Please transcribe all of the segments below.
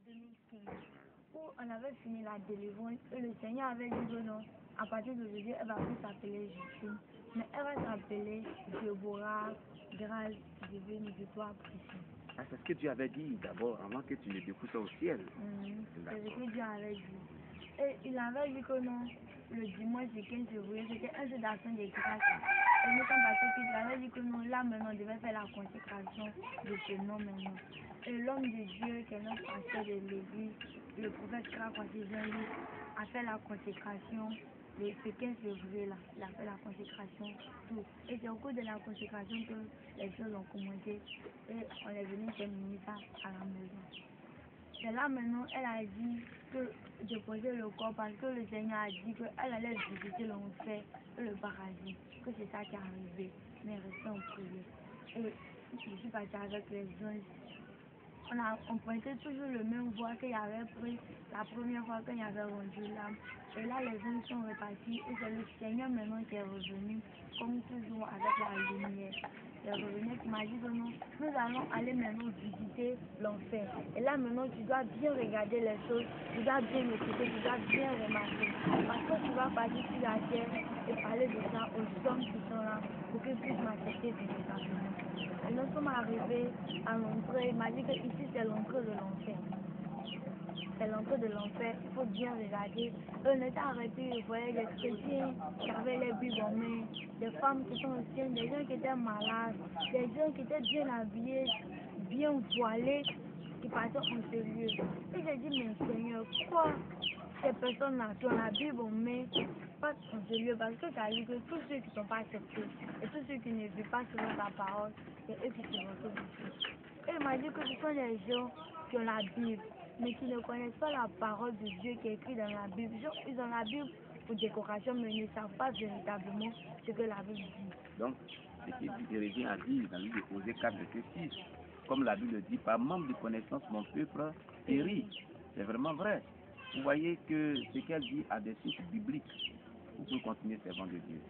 2015 où on avait fini la délivrance et le Seigneur avait dit que non, à partir d'aujourd'hui, elle va plus s'appeler Justine, mais elle va s'appeler Déborah, grâce divine, victoire précieuse. Ah, c'est ce que Dieu avait dit d'abord avant que tu ne découtes au ciel. C'est ce que Dieu avait dit. Et il avait dit que non, le dimanche du 15 février, c'était un jour d'action de grâce. Et nous sommes passés qu'il avait dit que non, là maintenant, on devait faire la consécration de ce nom maintenant. Et l'homme de Dieu, qui est notre pasteur de l'église, le prophète Jean-Louis, a fait la consécration de ce 15 février là. Il a fait la consécration, tout. Et c'est au cours de la consécration que les choses ont commencé. Et on est venu terminer ça à la maison. Et là maintenant, elle a dit que déposer le corps parce que le Seigneur a dit qu'elle allait visiter l'enfer et le paradis, que c'est ça qui est arrivé, mais restez en prière. Et je suis partie avec les anges. On pointait toujours le même voie qu'il y avait pris la première fois quand il y avait rendu l'âme. Et là, les anges sont repartis et c'est le Seigneur maintenant qui est revenu, comme toujours avec la lumière. Il est revenu qui m'a dit que non, nous allons aller maintenant visiter l'enfer. Et là maintenant, tu dois bien regarder les choses, tu dois bien écouter, tu dois bien remarquer. Parce que tu vas partir sur la terre et parler de ça aux hommes qui sont là pour qu'ils puissent m'accepter véritablement. Et nous sommes arrivés à l'entrée, il m'a dit que ici c'est l'entrée de l'enfer. C'est l'entrée de l'enfer, il faut bien regarder. On était arrêtés, je voyais des chrétiens qui avaient les bibles en main, des femmes qui sont anciennes, des gens qui étaient malades, des gens qui étaient bien habillés, bien voilés, qui passaient en ce lieu. Et j'ai dit, mais Seigneur, pourquoi ces personnes-là qui ont la Bible en main passent en ce lieu? Parce que ça dit que tous ceux qui ne sont pas acceptés et tous ceux qui ne vivent pas selon ta parole, c'est eux qui se retrouvent ici. Et il m'a dit que ce sont des gens qui ont la Bible, mais qui ne connaissent pas la parole de Dieu qui est écrite dans la Bible. Ils ont la Bible pour décoration, mais ils ne savent pas véritablement ce que la Bible dit. Donc, ce qu'il revient à dire dans l'île de Osée 4, verset 6, comme la Bible dit, par manque de connaissance, mon peuple périt. C'est vraiment vrai. Vous voyez que ce qu'elle dit a des sources bibliques. Vous pouvez continuer servant de Dieu.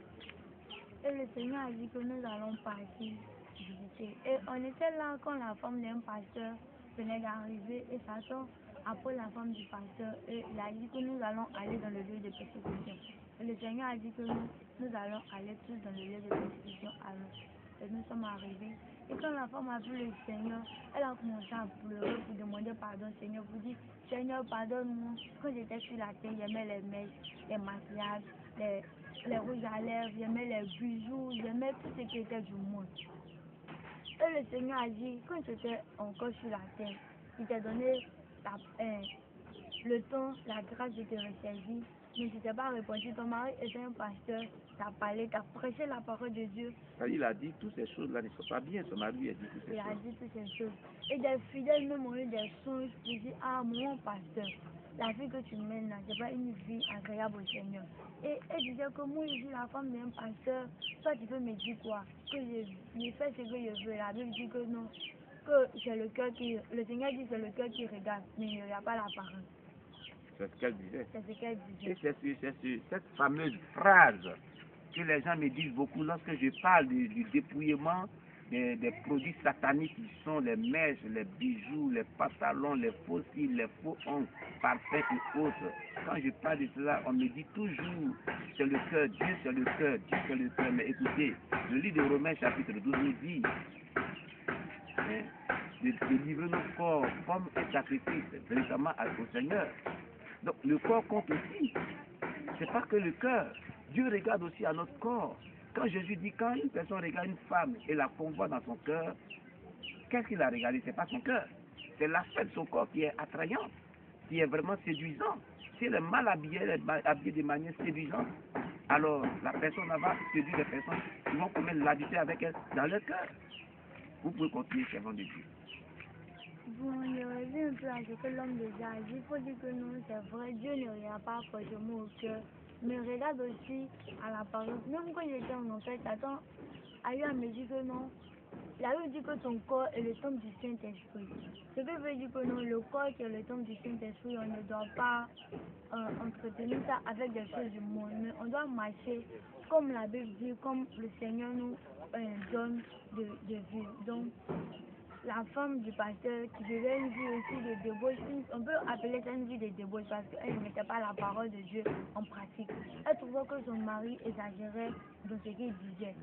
Et le Seigneur a dit que nous allons partir visiter. Et on était là quand la femme d'un pasteur venait d'arriver et Satan après la femme du pasteur et il a dit que nous allons aller dans le lieu de persécution. Et le Seigneur a dit que nous allons aller tous dans le lieu de persécution alors. Et nous sommes arrivés. Et quand la femme a vu le Seigneur, elle a commencé à pleurer pour demander pardon au Seigneur, pour dire Seigneur, pardonne-moi. Quand j'étais sur la terre, j'aimais les mèches, les maquillages, les rouges à lèvres, j'aimais les bijoux, j'aimais tout ce qui était du monde. Et le Seigneur a dit, quand tu étais encore sur la terre, il t'a donné le temps, la grâce de te ressaisir, mais tu t'es pas répondu. Ton mari était un pasteur, t'as parlé, t'as prêché la parole de Dieu. Il a dit toutes ces choses-là ne sont pas bien, son mari a dit toutes ces choses. Il a dit toutes ces choses. Et des fidèles même ont eu des songes qui disent, ah mon pasteur, la vie que tu mènes là, c'est pas une vie agréable au Seigneur. Et elle disait que moi je suis la femme d'un pasteur, toi tu peux me dire quoi? Que je fais ce que je veux. La Bible dit que non, que c'est le cœur qui, le Seigneur dit c'est le cœur qui regarde, mais il n'y a pas la parole. C'est ce qu'elle disait. C'est ce qu'elle disait. Et c'est sur cette fameuse phrase que les gens me disent beaucoup lorsque je parle du dépouillement des produits sataniques qui sont les mèches, les bijoux, les pantalons, les faux cils, les faux ongles, parfums et autres. Quand je parle de cela, on me dit toujours, c'est le cœur, Dieu c'est le cœur, Dieu c'est le cœur. Mais écoutez, le livre de Romains chapitre 12 nous dit de livrer nos corps comme un sacrifice véritablement au Seigneur. Donc le corps compte aussi. C'est pas que le cœur. Dieu regarde aussi à notre corps. Quand Jésus dit, quand une personne regarde une femme et la convoite dans son cœur, qu'est-ce qu'il a regardé? C'est pas son cœur. C'est l'aspect de son corps qui est attrayant, qui est vraiment séduisant. Si elle est mal habillée, elle est habillée de manière séduisante, alors la personne va séduire les personnes qui vont commettre l'adultère avec elle dans leur cœur. Vous pouvez continuer, servant de Dieu. Bon, je reviens un peu à ce que l'homme déjà a dit. Il faut dire que non, c'est vrai, Dieu ne regarde pas forcément au cœur, mais regarde aussi à la parole. Même quand j'étais en enfer, Satan a eu à me dire que non. Il a eu dit que ton corps est le temple du Saint-Esprit. Ce qui veut dire que non, le corps qui est le temple du Saint-Esprit, on ne doit pas entretenir ça avec des choses du monde, mais on doit marcher comme la Bible dit, comme le Seigneur nous donne de vivre. Donc, la femme du pasteur qui devait une vie aussi de débauche, on peut appeler ça une vie de débauche parce qu'elle ne mettait pas la parole de Dieu en pratique. Elle trouvait que son mari exagérait dans ce qu'il disait.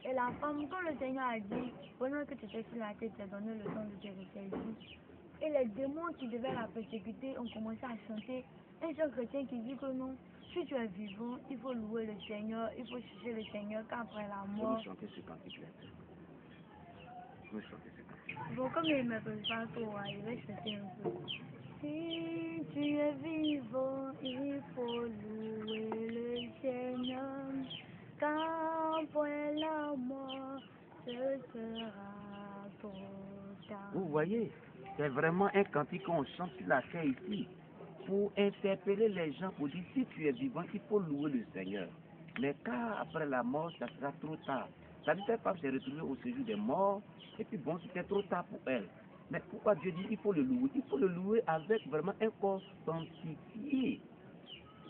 Et la femme, quand le Seigneur a dit, pendant que tu étais sur la tête, tu as donné le temps de te ressaisir. Et les démons qui devaient la persécuter ont commencé à chanter. Un seul chrétien qui dit que non, si tu es vivant, il faut louer le Seigneur, il faut chercher le Seigneur qu'après la mort. Vous chantez ce cantique-là. Vous chantez ce cantique. Bon, comme il ne me peut pas trop, je vais chanter un peu. Si tu es vivant, il faut louer le Seigneur, qu'après la mort, ce sera ton temps. Vous voyez, c'est vraiment un cantique qu'on chante sur la terre ici pour interpeller les gens, pour dire si tu es vivant, il faut louer le Seigneur. Mais car après la mort, ça sera trop tard. Ça dit cette femme s'est retrouvée au séjour des morts, et puis bon, c'était trop tard pour elle. Mais pourquoi Dieu dit qu'il faut le louer? Il faut le louer avec vraiment un corps sanctifié.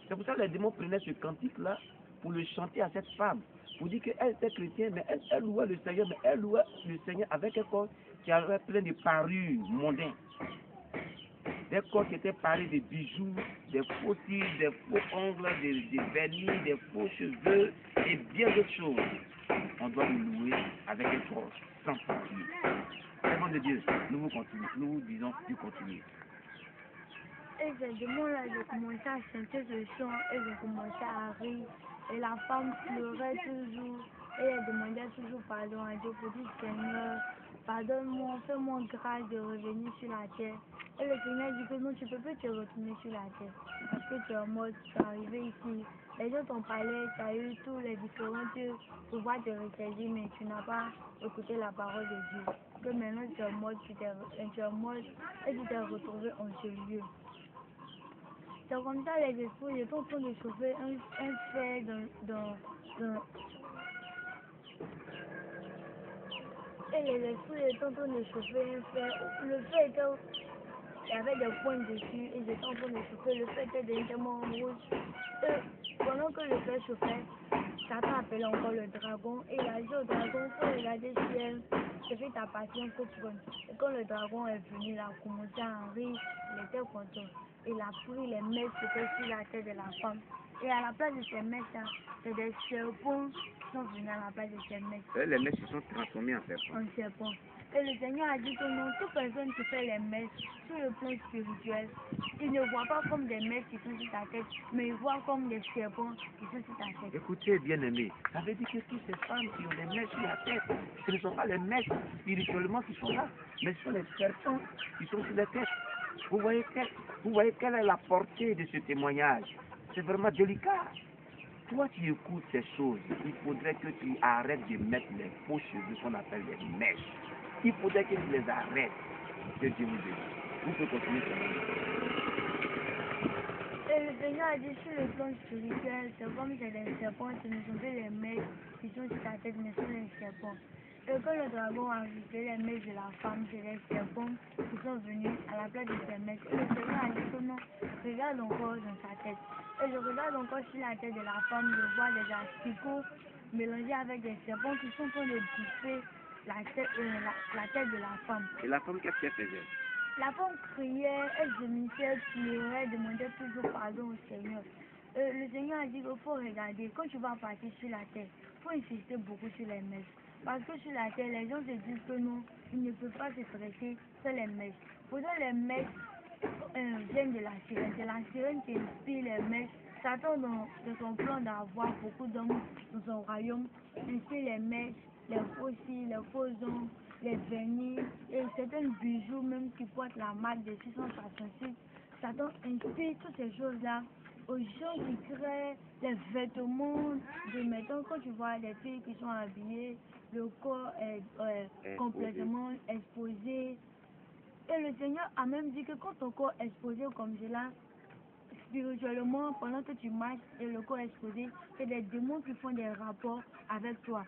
C'est pour ça que les démons prenaient ce cantique-là pour le chanter à cette femme. Pour dire qu'elle était chrétienne, mais elle louait le Seigneur, mais elle louait le Seigneur avec un corps qui avait plein de parures mondaines. Des corps qui étaient parés de bijoux, des faux cils, des faux ongles, des vernis, des faux cheveux et bien d'autres choses. On doit le louer avec un corps sanctifié. Servant de Dieu, nous vous disons de continuer. Et ces démons-là, ils ont commencé à chanter ce chant, et ils ont commencé à rire. Et la femme pleurait toujours, et elle demandait toujours pardon à Dieu pour dire Seigneur, pardonne-moi, fais-moi grâce de revenir sur la terre. Et le Seigneur dit que non, tu ne peux plus te retourner sur la terre, parce que tu es mort, tu es arrivé ici. Les gens t'ont parlé, tu as eu tous les différentes pouvoirs de ressaisir, mais tu n'as pas écouté la parole de Dieu. Que maintenant tu es mort, et tu t'es retrouvé en ce lieu. C'est comme ça les esprits étaient en train de chauffer un fer et les esprits étaient en train de chauffer un fer. Le fer était, il y avait des points dessus et ils étaient en train de chauffer. Le fer était directement rouge. Et pendant que le fer chauffait, Satan appelait encore le dragon et il a dit au dragon, faut regarder le ciel, c'est fait ta passion que prenne. Et quand le dragon est venu, il a commencé à rire, il était content. Il a pris les mèches qui étaient sur la tête de la femme. Et à la place de ces mèches, c'est des serpents qui sont venus à la place de ces mèches. Et les mèches se sont transformées en serpents. En serpents. Et le Seigneur a dit que non, toute personne qui fait les mèches sur le plan spirituel, il ne voit pas comme des mèches qui sont sur ta tête, mais il voit comme des serpents qui sont sur ta tête. Écoutez, bien-aimés, ça veut dire que toutes ces femmes qui ont des mèches sur la tête, ce ne sont pas les mèches spirituellement qui sont là, mais ce sont les serpents qui sont sur la tête. Vous voyez quelle est la portée de ce témoignage? C'est vraiment délicat. Toi, tu écoutes ces choses, il faudrait que tu arrêtes de mettre les faux cheveux qu'on appelle les mèches. Il faudrait que tu les arrêtes. Que Dieu vous bénisse. Vous pouvez continuer. Et le Seigneur a dit sur le plan spirituel, c'est comme c'est les serpents, ce ne sont pas les mèches qui sont sur ta tête, mais ce sont les serpents. Et quand le dragon a visité les mèches de la femme, c'est les serpents qui sont venus à la place de ces mèches. Et le Seigneur a dit que non, regarde encore dans sa tête. Et je regarde encore sur la tête de la femme, je vois des asticots mélangés avec des serpents qui sont en train de bouffer la tête de la femme. Et la femme, qu'est-ce qu'elle faisait? La femme criait, elle gémissait, pleurait, demandait toujours pardon au Seigneur. Le Seigneur a dit qu'il faut regarder, quand tu vas partir sur la terre, il faut insister beaucoup sur les mèches. Parce que sur la terre, les gens se disent que non, ils ne peuvent pas se traiter, c'est les mèches. Pourtant, les mèches viennent de la sirène. C'est la sirène qui inspire les mèches. Satan, dans son plan d'avoir beaucoup d'hommes dans son royaume, inspire les mèches, les faux cils, les faux ongles, les vernis et certains bijoux même qui portent la marque de 666. Satan inspire toutes ces choses-là aux gens qui créent les vêtements de maintenant. Quand tu vois les filles qui sont habillées, le corps est complètement exposé. Et le Seigneur a même dit que quand ton corps est exposé comme cela, spirituellement, pendant que tu marches et le corps est exposé, c'est des démons qui font des rapports avec toi.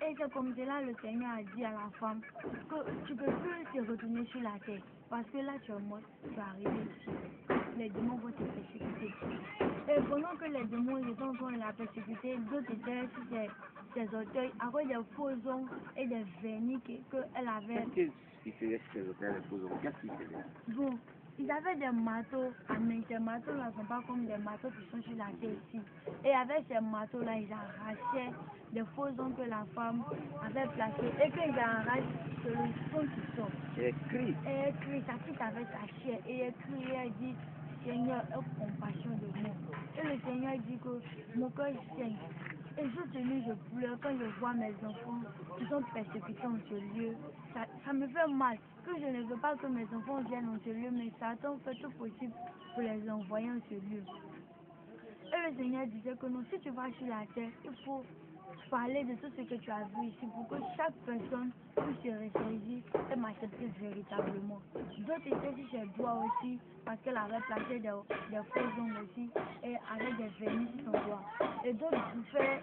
Et c'est comme cela le Seigneur a dit à la femme que tu peux plus te retourner sur la terre parce que là tu es mort, tu es arrivé ici. Les démons vont te persécuter. Et pendant que les démons étaient en train de la persécuter, d'autres étaient sur ses orteils avec des faux ongles et des vernis qu'elle avait. Qu'est-ce qu'il faisait sur ses orteils, les faux ongles? Qu'est-ce qu'il faisait? Bon, ils avaient des marteaux à main. Ces marteaux-là ne sont pas comme des marteaux qui sont sur la terre ici. Et avec ces marteaux-là, ils arrachaient des faux ongles que la femme avait placés. Et quand ils arrachent, c'est le son qui sort. Et elle crie. Et elle crie, sa fille avec sa chair. Et elle crie, elle dit, Seigneur, aie compassion de moi. Et le Seigneur dit que mon cœur saigne. Et je tenais, je pleure quand je vois mes enfants qui sont persécutés en ce lieu. Ça me fait mal. Que je ne veux pas que mes enfants viennent en ce lieu, mais Satan fait tout possible pour les envoyer en ce lieu. Et le Seigneur disait que non, si tu vas sur la terre, il faut parler de tout ce que tu as vu ici pour que chaque personne puisse se ressaisir et m'accepter véritablement. D'autres étaient sur ses doigts aussi, parce qu'elle avait placé des faux ongles aussi, et avec des vernis sur son doigt. Et d'autres bouffaient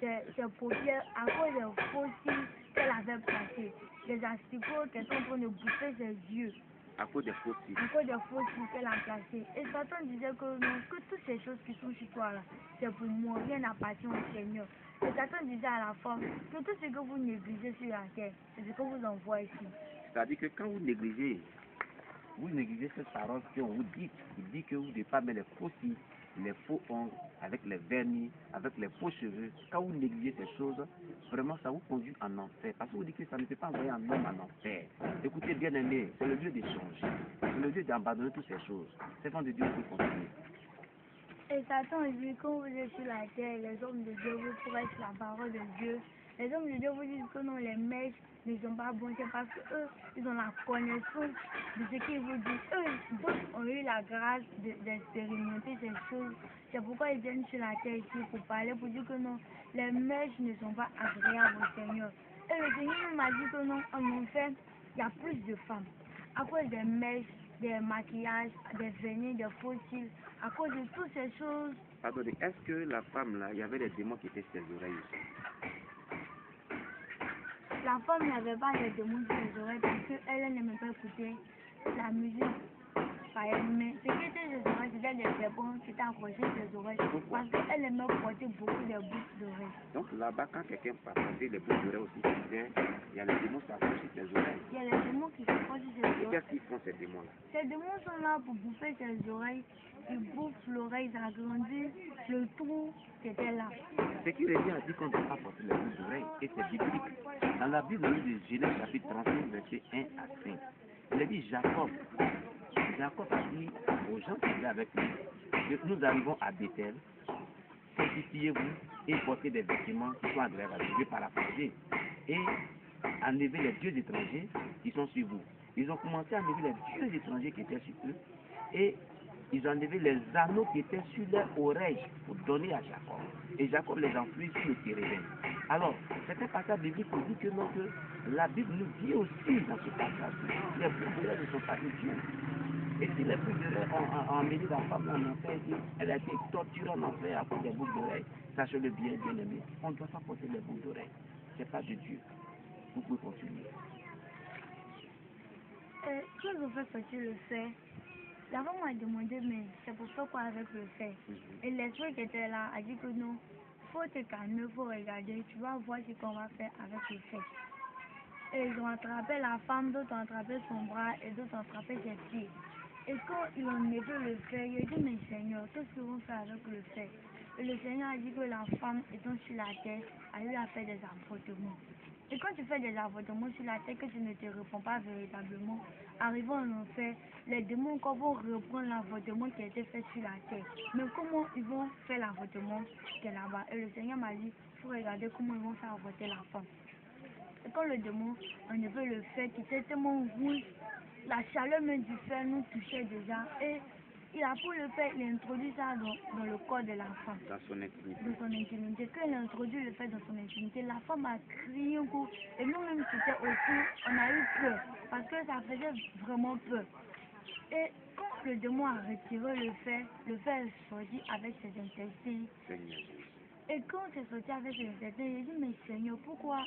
ses paupières à cause des faux cils qu'elle avait placés. Les asticots qui étaient en train de bouffer ses yeux. À cause des faux cils. À cause des faux cils qu'elle a placés. Et Satan disait que non, que toutes ces choses qui sont sur toi là, c'est pour moi, rien n'appartient au Seigneur. Et Satan disait à la femme que tout ce que vous négligez sur la terre, c'est ce que vous envoie ici. C'est-à-dire que quand vous négligez cette parole qu'on vous dit, il dit que vous ne devez pas mettre les faux cils, les faux ongles, avec les vernis, avec les faux cheveux. Quand vous négligez ces choses, vraiment ça vous conduit en enfer. Parce que vous dites que ça ne peut pas envoyer un homme en enfer. Écoutez, bien aimé, c'est le lieu d'échanger. C'est le lieu d'abandonner toutes ces choses. C'est quand de Dieu peut continuer. Et Satan dit, quand vous êtes sur la terre, les hommes de Dieu vous prêchent la parole de Dieu. Les hommes de Dieu vous disent que non, les maîtres ne sont pas bons, c'est parce qu'eux, ils ont la connaissance de ce qu'ils vous disent. Eux, d'autres ont eu la grâce d'expérimenter ces choses. C'est pourquoi ils viennent sur la terre ici pour parler, pour dire que non, les mèches ne sont pas agréables au Seigneur. Et le Seigneur m'a dit que non, en enfer, il y a plus de femmes. À cause des mèches, des maquillages, des vernis, des faux cils, à cause de toutes ces choses. Attendez, est-ce que la femme là, il y avait des démons qui étaient sur ses oreilles aussi? La femme n'avait pas les démons sur les oreilles parce qu'elle n'aimait pas écouter la musique par elle-même. Ce qui était sur ses oreilles, c'était des serpents qui étaient accrochés sur ses oreilles parce qu'elle aimait porter beaucoup de boucles d'oreilles. Donc là-bas, quand quelqu'un va porter les boucles d'oreilles aussi, il y a les démons qui s'accrochent sur ses oreilles. Il y a les démons qui s'accrochent sur ses Et oreilles. qu'est-ce qu'ils font ces démons-là? Ces démons sont là pour bouffer ses oreilles. Ils bouffent l'oreille, ils agrandissent le trou qui était là. Ce qui revient à dire qu'on ne doit pas porter les boucles d'oreilles, et c'est biblique. Dans la Bible, on lit de Genèse chapitre 35, verset 1 à 5. Il a dit Jacob a dit aux gens qui étaient avec lui, que nous arrivons à Bethel, sanctifiez-vous et portez des vêtements qui sont agréables à Dieu. Je vais paraphraser. Et enlever les dieux étrangers qui sont sur vous. Ils ont commencé à enlever les dieux étrangers qui étaient sur eux. Et ils ont enlevé les anneaux qui étaient sur leurs oreilles pour donner à Jacob. Et Jacob les enfuit sur le térébin. Alors, c'est un passage biblique qui dit que non, que la Bible nous dit aussi dans ce passage que les boucles d'oreilles ne sont pas des dieux. Et si les boucles d'oreilles ont emmené la femme en enfer, elle a été torturée en enfer à cause des boucles d'oreilles, sachez-le bien, bien aimé, on ne doit pas porter les boucles d'oreilles. Ce n'est pas de Dieu. Vous pouvez continuer. Quand ils ont fait sortir le fer, la femme m'a demandé, mais c'est pour faire quoi avec le fer? Et l'esprit qui était là a dit que non, faut te calmer, faut regarder, tu vas voir ce qu'on va faire avec le fer. Et ils ont attrapé la femme, d'autres ont attrapé son bras et d'autres ont attrapé ses pieds. Et quand ils ont enlevé le fer, il a dit, mais Seigneur, qu'est-ce qu'ils vont faire avec le fer? Et le Seigneur a dit que la femme étant sur la terre a eu à faire des avortements. Et quand tu fais des avortements sur la terre, que tu ne te réponds pas véritablement, arrivant en enfer, les démons encore vont reprendre l'avortement qui a été fait sur la terre. Mais comment ils vont faire l'avortement qui est là-bas? Et le Seigneur m'a dit, il faut regarder comment ils vont faire avorter la femme. Et quand le démon enlevait le fer qui était tellement rouge, la chaleur même du fer nous touchait déjà. Et il a pris le fer, il a introduit ça dans le corps de la femme. Dans son intimité. Dans son intimité. Quand il a introduit le fer dans son intimité, la femme a crié un coup. Et nous-mêmes qui étions autour, on a eu peur. Parce que ça faisait vraiment peur. Et quand le démon a retiré le fer est sorti avec ses intestins. Seigneur Jésus. Et Et quand c'est sorti avec le Seigneur, j'ai dit, mais Seigneur, pourquoi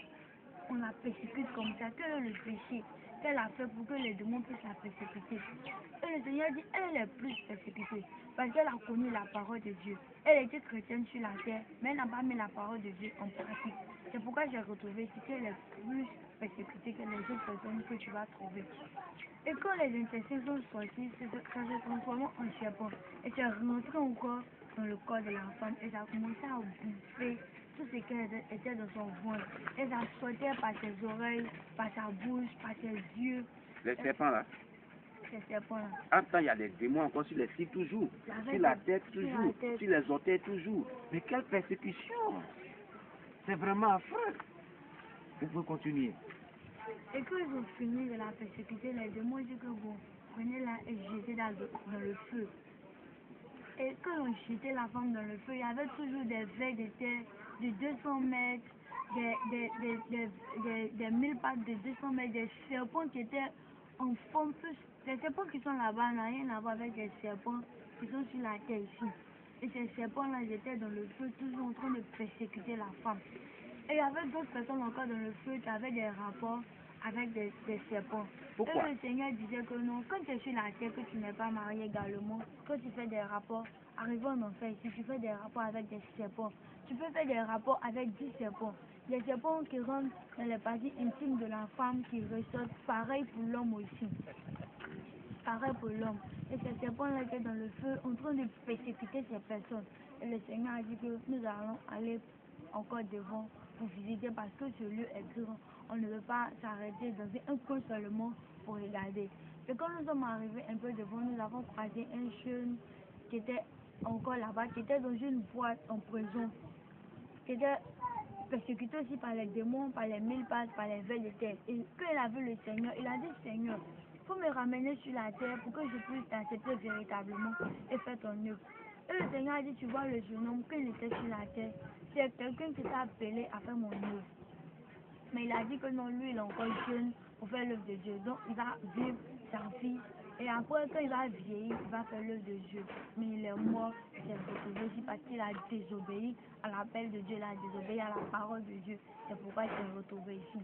on la persécute comme ça? Quel est le péché qu'elle a fait pour que les démons puissent la persécuter? Et le Seigneur dit, elle est plus persécutée parce qu'elle a connu la parole de Dieu. Elle était chrétienne sur la terre, mais elle n'a pas mis la parole de Dieu en pratique. C'est pourquoi j'ai retrouvé ici qu'elle est plus persécutée que les autres personnes que tu vas trouver. Et quand les intestins sont sortis, ça se transforme en serpent. Et c'est rentré encore dans le corps de la femme. Et ça a commencé à bouffer tout ce qui était dans son ventre. Et ça sortait par ses oreilles, par sa bouche, par ses yeux. Les serpents là. Ces serpents-là. Attends, il y a des démons encore sur les cils toujours. Sur la tête toujours. Sur les orteils toujours. Mais quelle persécution! C'est vraiment affreux. Vous pouvez continuer. Et quand ils ont fini de la persécuter, les démons disent que bon, prenez-la et jetez-la dans le feu. Et quand ils ont jeté la femme dans le feu, il y avait toujours des vers de terre de 200 mètres, des 1000 pattes de 200 mètres, des serpents qui étaient en forme plus. Les serpents qui sont là-bas n'ont rien à voir avec les serpents qui sont sur la terre ici. Et ces serpents-là, ils étaient dans le feu, toujours en train de persécuter la femme. Et il y avait d'autres personnes encore dans le feu qui avaient des rapports avec des serpents. Pourquoi? Et le Seigneur disait que non, quand tu es sur la terre, que tu n'es pas marié également, quand tu fais des rapports, arrivant en enfer ici, tu fais des rapports avec des serpents. Tu peux faire des rapports avec 10 serpents. Les serpents qui rentrent dans les parties intimes de la femme, qui ressortent, pareil pour l'homme aussi. Pareil pour l'homme. Et ces serpents-là étaient dans le feu, en train de persécuter ces personnes. Et le Seigneur a dit que nous allons aller encore devant pour visiter parce que ce lieu est grand. On ne veut pas s'arrêter dans un coin seulement pour regarder. Et quand nous sommes arrivés un peu devant, nous avons croisé un jeune qui était encore là-bas, qui était dans une boîte en prison, qui était persécuté aussi par les démons, par les 1000 pattes, par les vers de terre. Et quand il a vu le Seigneur, il a dit, Seigneur, il faut me ramener sur la terre pour que je puisse t'accepter véritablement et faire ton œuvre. Et le Seigneur a dit, tu vois le jeune homme, quand il était sur la terre, c'est quelqu'un qui t'a appelé à faire mon œuvre. Mais il a dit que non, lui, il est encore jeune pour faire l'œuvre de Dieu. Donc, il va vivre sa vie. Et après, quand il va vieillir, il va faire l'œuvre de Dieu. Mais il est mort, il s'est retrouvé ici parce qu'il a désobéi à l'appel de Dieu, il a désobéi à la parole de Dieu. C'est pourquoi il s'est retrouvé ici.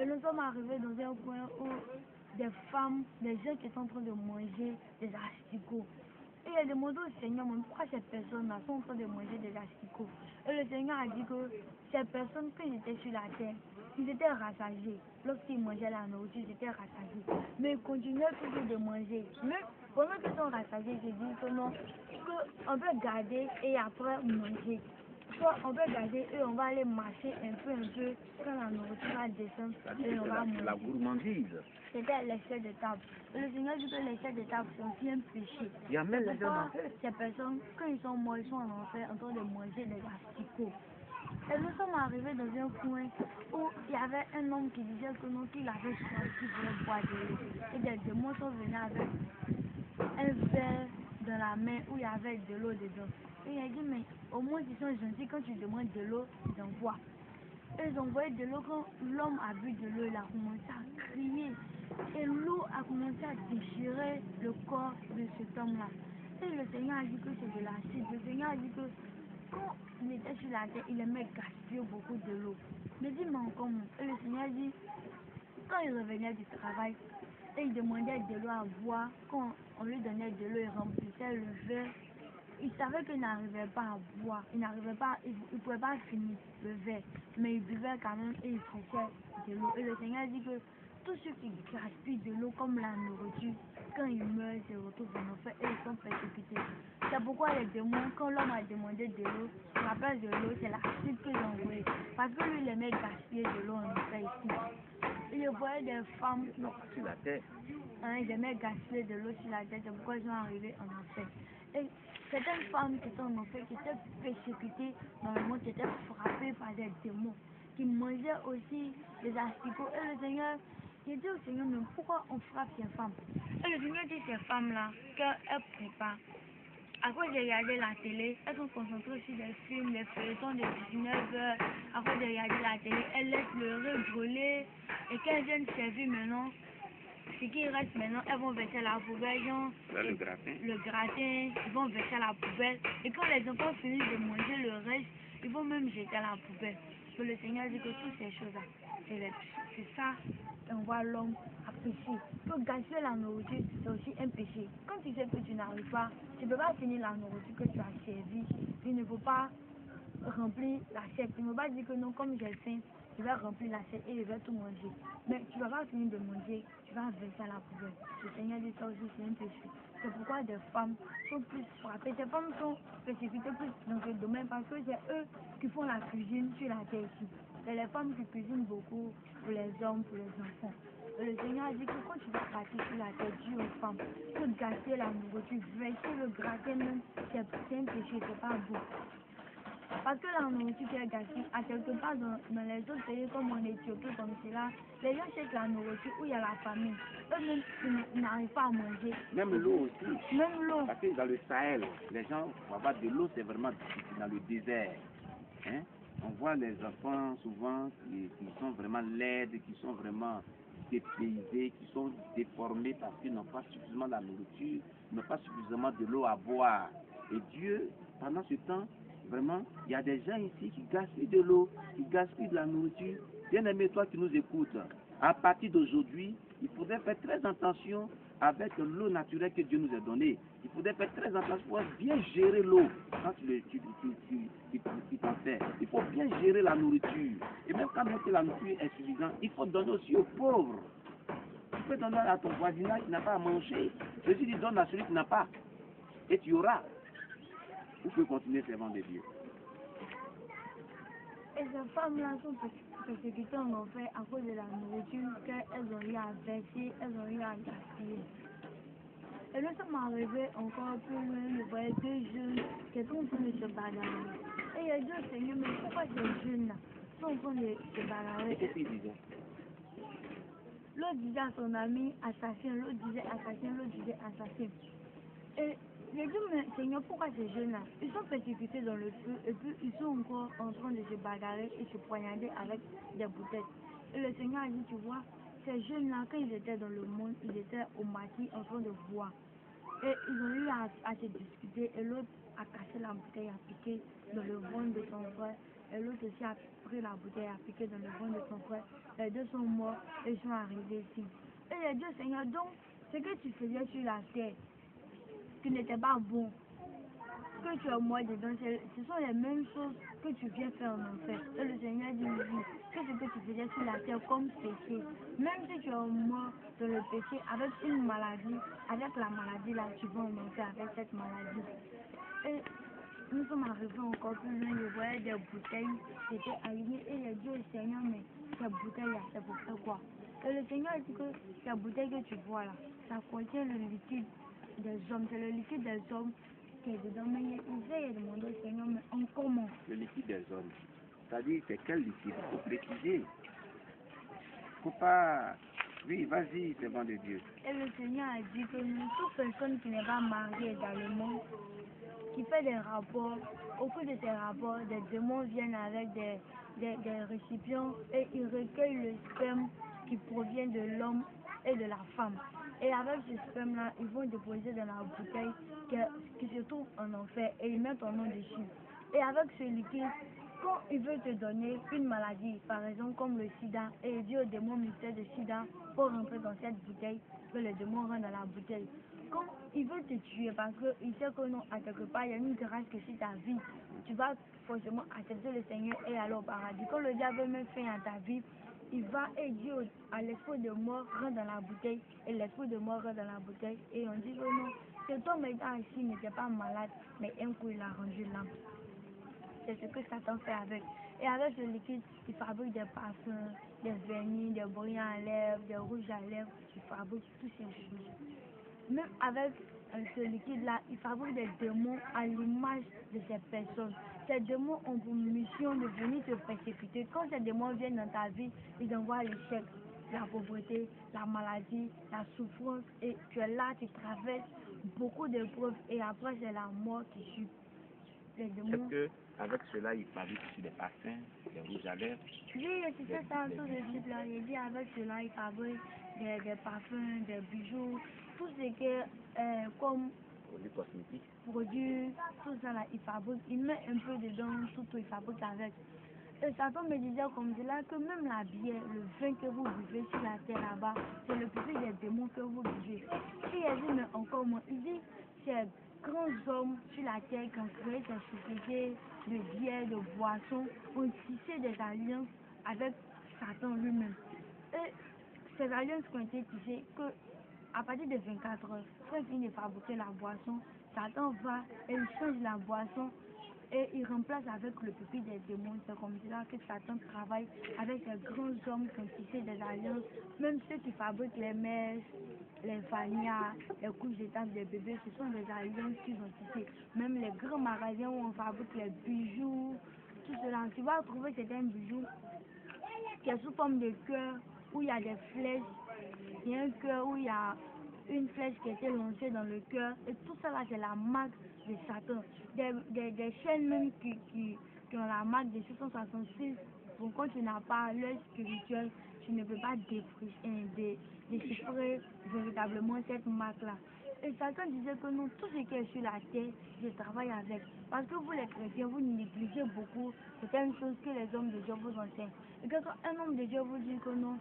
Et nous sommes arrivés dans un coin où des femmes, des gens qui sont en train de manger des asticots. Et il a demandé au Seigneur, mais pourquoi ces personnes-là sont en train de manger des asticots? Et le Seigneur a dit que ces personnes, quand ils étaient sur la terre, ils étaient rassasiés. Lorsqu'ils mangeaient la nourriture, ils étaient rassasiés. Mais ils continuaient toujours de manger. Mais pendant qu'ils sont rassasiés, ils disent que non, qu'on peut garder et après manger. Soit on peut garder et on va aller marcher un peu, quand la nourriture va descendre et on va manger. La gourmandise. C'était l'excès de table. Et le Seigneur dit que l'excès de table, c'est aussi un péché. Il y a même les gens en enfer. Ces personnes, quand ils sont morts, ils sont en enfer en train de manger des asticots. Et nous sommes arrivés dans un coin où il y avait un homme qui disait que non, qu'il avait soif, qu'il voulait boire de l'eau. Et des démons sont venus avec un verre dans la main où il y avait de l'eau dedans. Et il a dit, mais au moins ils sont gentils, quand tu demandes de l'eau, ils en boivent. Et ils ont envoyé de l'eau, quand l'homme a bu de l'eau, il a commencé à crier. Et l'eau a commencé à déchirer le corps de cet homme-là. Et le Seigneur a dit que c'est de l'acide. Le Seigneur a dit que quand il était sur la terre, il aimait gaspiller beaucoup de l'eau. Mais dis-moi encore, et le Seigneur dit, quand il revenait du travail, et il demandait de l'eau à boire, quand on lui donnait de l'eau, il remplissait le verre. Il savait qu'il n'arrivait pas à boire, il ne pouvait pas finir le verre, mais il buvait quand même et il pressait de l'eau. Et le Seigneur dit que tous ceux qui gaspillent de l'eau comme la nourriture, quand ils meurent, ils se retrouvent en enfer et ils sont persécutés. C'est pourquoi les démons, quand l'homme a demandé de l'eau, à la place de l'eau, c'est l'acide qu'ils ont envoyé. Parce que lui, il aimait gaspiller de l'eau en enfer ici. Il voyait des femmes sur la terre. Ils aimaient gaspiller de l'eau sur la tête, c'est pourquoi ils sont arrivés en enfer. Et certaines femmes qui sont en enfer, qui étaient persécutées dans le monde, qui étaient frappées par des démons, qui mangeaient aussi des asticots. Et le Seigneur, il dit au Seigneur, mais pourquoi on frappe ces femmes? Et le Seigneur dit ces femmes-là, qu'elles préparent. À cause de regarder la télé, elles sont concentrées sur des films, des feuilletons de 19h. À cause de regarder la télé, elles laissent le riz brûler. Et quand elles viennent servir maintenant, ce qui reste maintenant, elles vont verser la poubelle, genre, le gratin, ils vont verser la poubelle. Et quand les enfants finissent de manger le reste, ils vont mettre même jeter à la poubelle. Que le Seigneur dit que toutes ces choses-là, c'est ça, on voit l'homme à pécher. Que gaspiller la nourriture, c'est aussi un péché. Quand tu sais que tu n'arrives pas, tu ne peux pas finir la nourriture que tu as servie. Il ne faut pas remplir l'assiette. Tu ne peux pas dire que non, comme j'ai faim, je vais remplir l'assiette et je vais tout manger. Mais tu ne vas pas finir de manger, tu vas verser à la poubelle. Le Seigneur dit ça aussi, c'est un péché. C'est pourquoi des femmes sont plus frappées. Ces femmes sont persécutées plus dans ce domaine parce que c'est eux qui font la cuisine sur la terre ici. C'est les femmes qui cuisinent beaucoup pour les hommes, pour les enfants. Et le Seigneur a dit que quand tu vas partir sur la terre, dis aux femmes que gâter la nourriture, verser le gratin même, c'est un péché, c'est pas bon. Parce que la nourriture qui est gâchée, à quelque part dans les autres pays comme en Éthiopie, comme cela, les gens cherchent la nourriture où il y a la famine. Eux-mêmes, ils n'arrivent pas à manger. Même l'eau aussi. Même l'eau. Parce que dans le Sahel, les gens, pour avoir de l'eau, c'est vraiment difficile dans le désert. Hein? On voit les enfants souvent qui sont vraiment laides, qui sont vraiment dépaysés, qui sont déformés parce qu'ils n'ont pas suffisamment de nourriture, ils n'ont pas suffisamment de l'eau à boire. Et Dieu, pendant ce temps, vraiment, il y a des gens ici qui gaspillent de l'eau, qui gaspillent de la nourriture. Bien-aimé, toi qui nous écoutes, à partir d'aujourd'hui, il faudrait faire très attention avec l'eau naturelle que Dieu nous a donnée. Il faudrait faire très attention pour bien gérer l'eau quand tu t'en sers. Il faut bien gérer la nourriture. Et même quand la nourriture est suffisante, il faut donner aussi aux pauvres. Tu peux donner à ton voisinage qui n'a pas à manger. Jésus dit donne à celui qui n'a pas. Et tu auras. Vous pouvez continuer servant de Dieu. Et ces femmes-là sont persécutées en enfer à cause de la nourriture qu'elles ont eu à verser, elles ont eu à gaspiller. Et nous sommes arrivés encore plus loin, je voyais deux jeunes qui sont en train de se bagarrer. Et il a dit au Seigneur, mais pourquoi ces jeunes-là sont en train de se bagarrer? Qu'est-ce qu'il disait? L'autre disait à son ami assassin, l'autre disait assassin, l'autre disait assassin. Et j'ai dit, mais Seigneur, pourquoi ces jeunes-là, ils sont persécutés dans le feu et puis ils sont encore en train de se bagarrer et se poignarder avec des bouteilles. Et le Seigneur a dit, tu vois, ces jeunes-là, quand ils étaient dans le monde, ils étaient au maquis en train de boire. Et ils ont eu à se discuter et l'autre a cassé la bouteille, a piqué dans le ventre de son frère. Et l'autre aussi a pris la bouteille, a piqué dans le ventre de son frère. Les deux sont morts et ils sont arrivés ici. Et j'ai dit, Seigneur, donc, ce que tu faisais sur la terre, qui n'était pas bon, que tu as moi dedans, ce sont les mêmes choses que tu viens faire en enfer. Et le Seigneur dit oui, que ce que tu faisais sur la terre comme péché, même si tu es mort dans le péché avec une maladie, avec la maladie là, tu vas en enfer avec cette maladie. Et nous sommes arrivés encore plus loin, je voyais des bouteilles qui étaient allumées et j'ai dit au Seigneur, mais ces bouteilles là, c'est pour faire quoi? Et le Seigneur dit que ces bouteilles que tu vois là, ça contient le liquide des hommes, c'est le liquide des hommes qui est dedans. Mais il a demandé au Seigneur, mais en comment? Le liquide des hommes. C'est-à-dire, c'est quel liquide? Il faut préciser. Il ne faut pas... Oui, vas-y, servant de Dieu. Et le Seigneur a dit que nous, toute personne qui n'est pas mariée dans le monde, qui fait des rapports, au cours de ces rapports, des démons viennent avec des récipients et ils recueillent le sperme qui provient de l'homme et de la femme. Et avec ce sperme-là, ils vont déposer dans la bouteille qui se trouve en enfer et ils mettent ton nom dessus. Et avec ce liquide, quand il veut te donner une maladie, par exemple comme le sida, et il dit au démon mystère de sida pour rentrer dans cette bouteille, que le démon rentre dans la bouteille. Quand il veut te tuer parce qu'il sait que non, à quelque part, il y a une grâce que si ta vie, tu vas forcément accepter le Seigneur et aller au paradis. Quand le diable met fin à ta vie, il va et dit à l'esprit de mort, rentre dans la bouteille, et l'esprit de mort rentre dans la bouteille, et on dit que non, cet homme étant assis n'était pas malade, mais un coup il a rendu l'âme. C'est ce que Satan fait avec. Et avec ce liquide, il fabrique des parfums, des vernis, des brillants à lèvres, des rouges à lèvres, il fabrique toutes ces choses. Même avec ce liquide-là, il fabrique des démons à l'image de ces personnes. Ces démons ont pour mission de venir te persécuter. Quand ces démons viennent dans ta vie, ils envoient l'échec, la pauvreté, la maladie, la souffrance, et tu es là, tu traverses beaucoup d'épreuves, et après c'est la mort qui suit. Est-ce qu'avec cela, il fabrique aussi des parfums, des rouges à lèvres? Oui, tu sais ça, tout de suite là. Il dit avec cela, il fabrique des parfums, des bijoux, tout ce qui est comme produits cosmétiques. Produit, tout ça là, il fabrique, il met un peu dedans, tout, il fabrique avec. Et Satan me disait comme cela que même la bière, le vin que vous buvez sur la terre là-bas, c'est le plus des démons que vous buvez. Et il a dit, mais encore moins, il dit, ces grands hommes sur la terre qui ont créé ces sociétés de bière, de boissons, ont tissé des alliances avec Satan lui-même. Et ces alliances qui ont été tissées, que à partir de 24 heures, quand il finit de fabriquer la boisson, Satan va et il change la boisson et il remplace avec le pupitre des démons. C'est comme cela que Satan travaille avec ces grands hommes qui ont tissé des alliances, même ceux qui fabriquent les messes, les fanias, les couches de table des bébés, ce sont des alliances qu'ils ont tissées. Même les grands magasins où on fabrique les bijoux, tout cela. Tu vas trouver certains bijoux qui est sous forme de cœur, où il y a des flèches. Il y a un cœur où il y a une flèche qui a été lancée dans le cœur. Et tout ça là, c'est la marque de Satan. Des chaînes même qui ont la marque de 666. Donc quand tu n'as pas l'œil spirituel, tu ne peux pas déchiffrer véritablement cette marque-là. Et Satan disait que non, tout ce qui est sur la terre, je travaille avec. Parce que vous les chrétiens, vous négligez beaucoup certaines choses que les hommes de Dieu vous enseignent. Et que quand un homme de Dieu vous dit que non,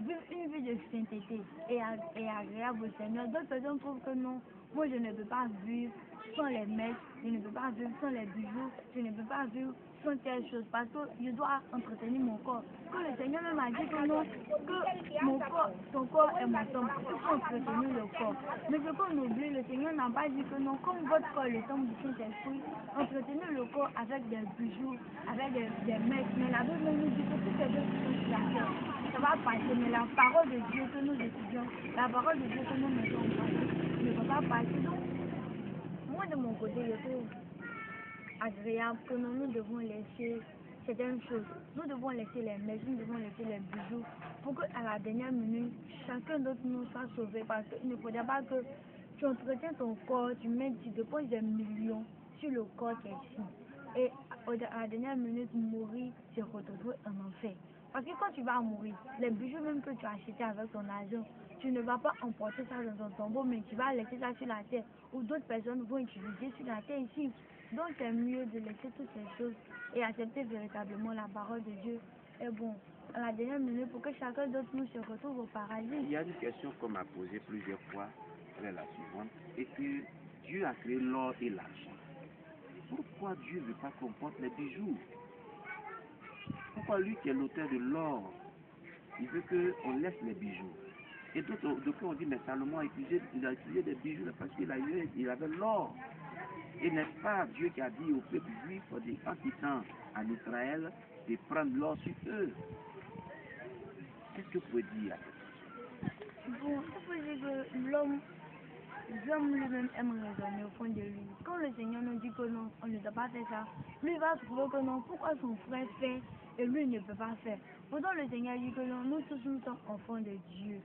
vivre une vie de sainteté et agréable au Seigneur, d'autres personnes trouvent que non, moi je ne peux pas vivre sans les messes, je ne peux pas vivre sans les bijoux, je ne peux pas vivre sans telle chose parce que je dois entretenir mon corps. Que le Seigneur même a dit que non, que mon corps, ton corps est mon temple, il faut entretenir le corps. Mais ce qu'on oublie, le Seigneur n'a pas dit que non, comme votre corps est le temple du Saint-Esprit, entretenez le corps avec des bijoux, avec des messes. Mais la Bible nous dit que tout ces deux choses sur la terre, ça va passer. Mais la parole de Dieu que nous étudions, la parole de Dieu que nous mettons en pratique, ne va pas passer. Donc, moi de mon côté, je trouve agréable que nous devons laisser certaines choses. Nous devons laisser les messes, nous devons laisser les bijoux pour qu'à la dernière minute, chacun d'entre nous soit sauvé. Parce qu'il ne faudrait pas que tu entretiens ton corps, tu déposes des millions sur le corps qui est ici. Et à la dernière minute, mourir, se retrouver en enfer. Parce que quand tu vas mourir, les bijoux même que tu as achetés avec ton argent, tu ne vas pas emporter ça dans ton tombeau, mais tu vas laisser ça sur la terre, ou d'autres personnes vont utiliser sur la terre ici. Donc c'est mieux de laisser toutes ces choses et accepter véritablement la parole de Dieu. Et bon, à la dernière minute, pour que chacun d'entre nous se retrouve au paradis. Il y a une question qu'on m'a posée plusieurs fois, elle est la suivante, et que Dieu a créé l'or et l'argent. Pourquoi Dieu ne veut pas qu'on porte les bijoux? Pourquoi lui qui est l'auteur de l'or, il veut qu'on laisse les bijoux? Et d'autres ont dit, mais Salomon a utilisé des bijoux parce qu'il avait l'or. Et n'est-ce pas Dieu qui a dit au peuple juif, en quittant en Israël, de prendre l'or sur eux? Qu'est-ce que vous pouvez dire? Bon, il faut dire que l'homme lui-même aime raisonner au fond de lui. Quand le Seigneur nous dit que non, on ne doit pas faire ça, lui va trouver que non, pourquoi son frère fait et lui ne peut pas faire. Pourtant le Seigneur dit que non, nous tous nous sommes enfants de Dieu.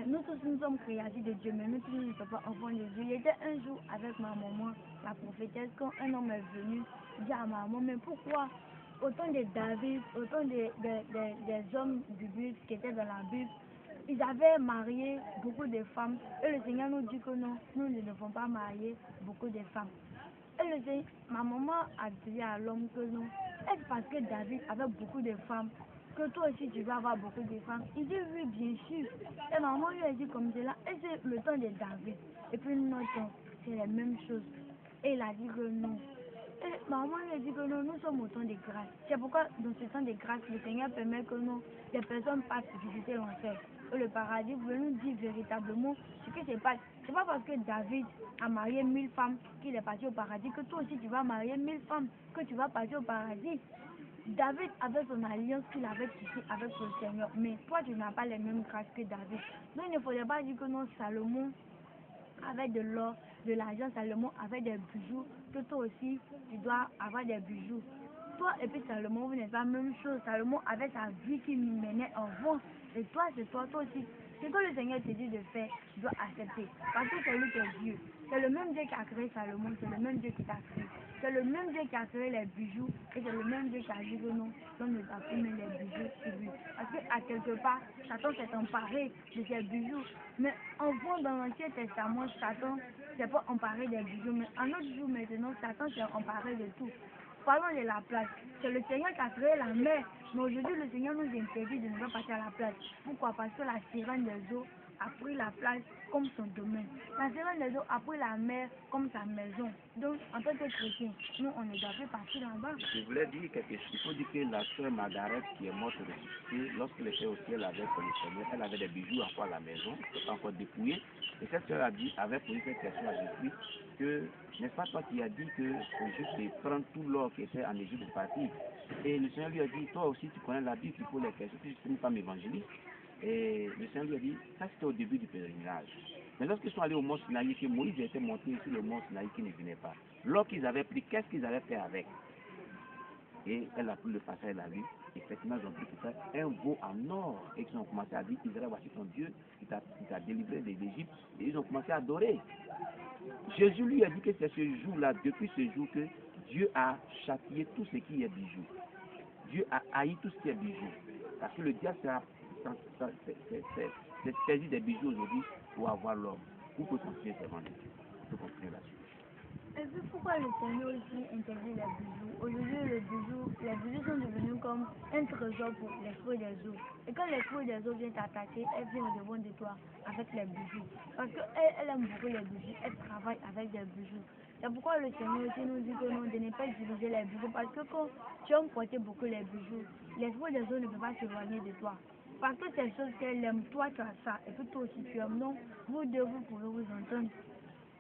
Nous tous nous sommes créatifs de Dieu, mais nous tous nous ne sommes pas enfants de Dieu. J'étais un jour avec ma maman, la prophétesse, quand un homme est venu dire à ma maman, mais pourquoi autant de David, autant des hommes bibliques qui étaient dans la Bible, ils avaient marié beaucoup de femmes, et le Seigneur nous dit que non, nous ne devons pas marier beaucoup de femmes. Et ma maman a dit à l'homme que non, est-ce parce que David avait beaucoup de femmes que toi aussi tu vas avoir beaucoup de femmes? Il dit oui, bien sûr. Et maman lui a dit comme cela, et c'est le temps de David. Et puis notre temps, c'est la même chose. Et il a dit que non. Et maman lui a dit que non, nous sommes au temps de grâce. C'est pourquoi dans ce temps de grâce, le Seigneur permet que non, les personnes passent visiter l'enfer. Et le paradis veut nous dire véritablement ce qui se passe. C'est pas parce que David a marié 1000 femmes qu'il est parti au paradis que toi aussi tu vas marier 1000 femmes que tu vas partir au paradis. David avait son alliance qu'il avait tissée avec le Seigneur, mais toi tu n'as pas les mêmes grâces que David. Donc il ne faudrait pas dire que non, Salomon avait de l'or, de l'argent, Salomon avait des bijoux, que toi aussi tu dois avoir des bijoux. Toi et puis Salomon, vous n'êtes pas la même chose. Salomon avait sa vie qui menait en vent. Et toi, c'est toi aussi. Ce que le Seigneur te dit de faire, tu dois accepter. Parce que c'est lui qui est Dieu. C'est le même Dieu qui a créé Salomon, c'est le même Dieu qui t'a créé. C'est le même Dieu qui a créé les bijoux et c'est le même Dieu qui a dit que non, on ne doit plus mettre les bijoux sur lui. Parce qu'à quelque part, Satan s'est emparé de ces bijoux. Mais en voit dans l'Ancien Testament, Satan s'est pas emparé des bijoux. Mais en notre jour maintenant, Satan s'est emparé de tout. Parlons de la plage. C'est le Seigneur qui a créé la mer. Mais aujourd'hui, le Seigneur nous interdit de ne pas passer à la plage. Pourquoi? Parce que la sirène des eaux a pris la plage comme son domaine. La sirène des eaux a pris la mer comme sa maison. Donc, en tant que chrétien, nous, on ne doit plus partir là-bas. Je voulais dire quelque chose. Il faut dire que la sœur Margaret, qui est morte ressuscitée, lorsqu'elle était au ciel avec le Seigneur, elle avait des bijoux encore à la maison, pas encore dépouillés. Et cette sœur avait posé cette question à Jésus que, n'est-ce pas toi qui as dit que c'est juste de prendre tout l'or qui était en Égypte de partir. Et le Seigneur lui a dit, toi aussi tu connais la Bible, il faut les questions, puisque tu n'es pas évangéliste. Et le Seigneur lui a dit, ça c'était au début du pèlerinage. Mais lorsqu'ils sont allés au mont Sinaï, que Moïse était monté sur le mont Sinaï qui ne venait pas, l'or qu'ils avaient pris, qu'est-ce qu'ils avaient fait avec? Et elle a pris le passage, elle a lu. Effectivement, ils ont pris tout ça, un veau en or. Et ils ont commencé à dire, Israël, voici ton Dieu, qui t'a délivré de l'Égypte. Et ils ont commencé à adorer. Jésus lui a dit que c'est ce jour-là, depuis ce jour, que Dieu a châtié tout ce qui est bijoux. Dieu a haï tout ce qui est bijoux. Parce que le diable s'est saisi des bijoux aujourd'hui pour avoir l'homme. Vous pouvez continuer ces vendeurs. Vous pouvez continuer là-dessus. Et puis pourquoi le Seigneur aussi interdit les bijoux? Aujourd'hui, les bijoux sont devenus comme un trésor pour les fruits des eaux. Et quand les fruits des eaux viennent t'attaquer, elles viennent au devant de toi avec les bijoux. Parce qu'elle aime beaucoup les bijoux, elle travaille avec des bijoux. C'est pourquoi le Seigneur aussi nous dit que non, de ne pas utiliser les bijoux. Parce que quand tu aimes porter beaucoup les bijoux, les fruits des eaux ne peuvent pas s'éloigner de toi. Parce que c'est chose qu'elle aime, toi tu as ça, et puis toi aussi tu aimes. Non, vous deux, vous pouvez vous entendre.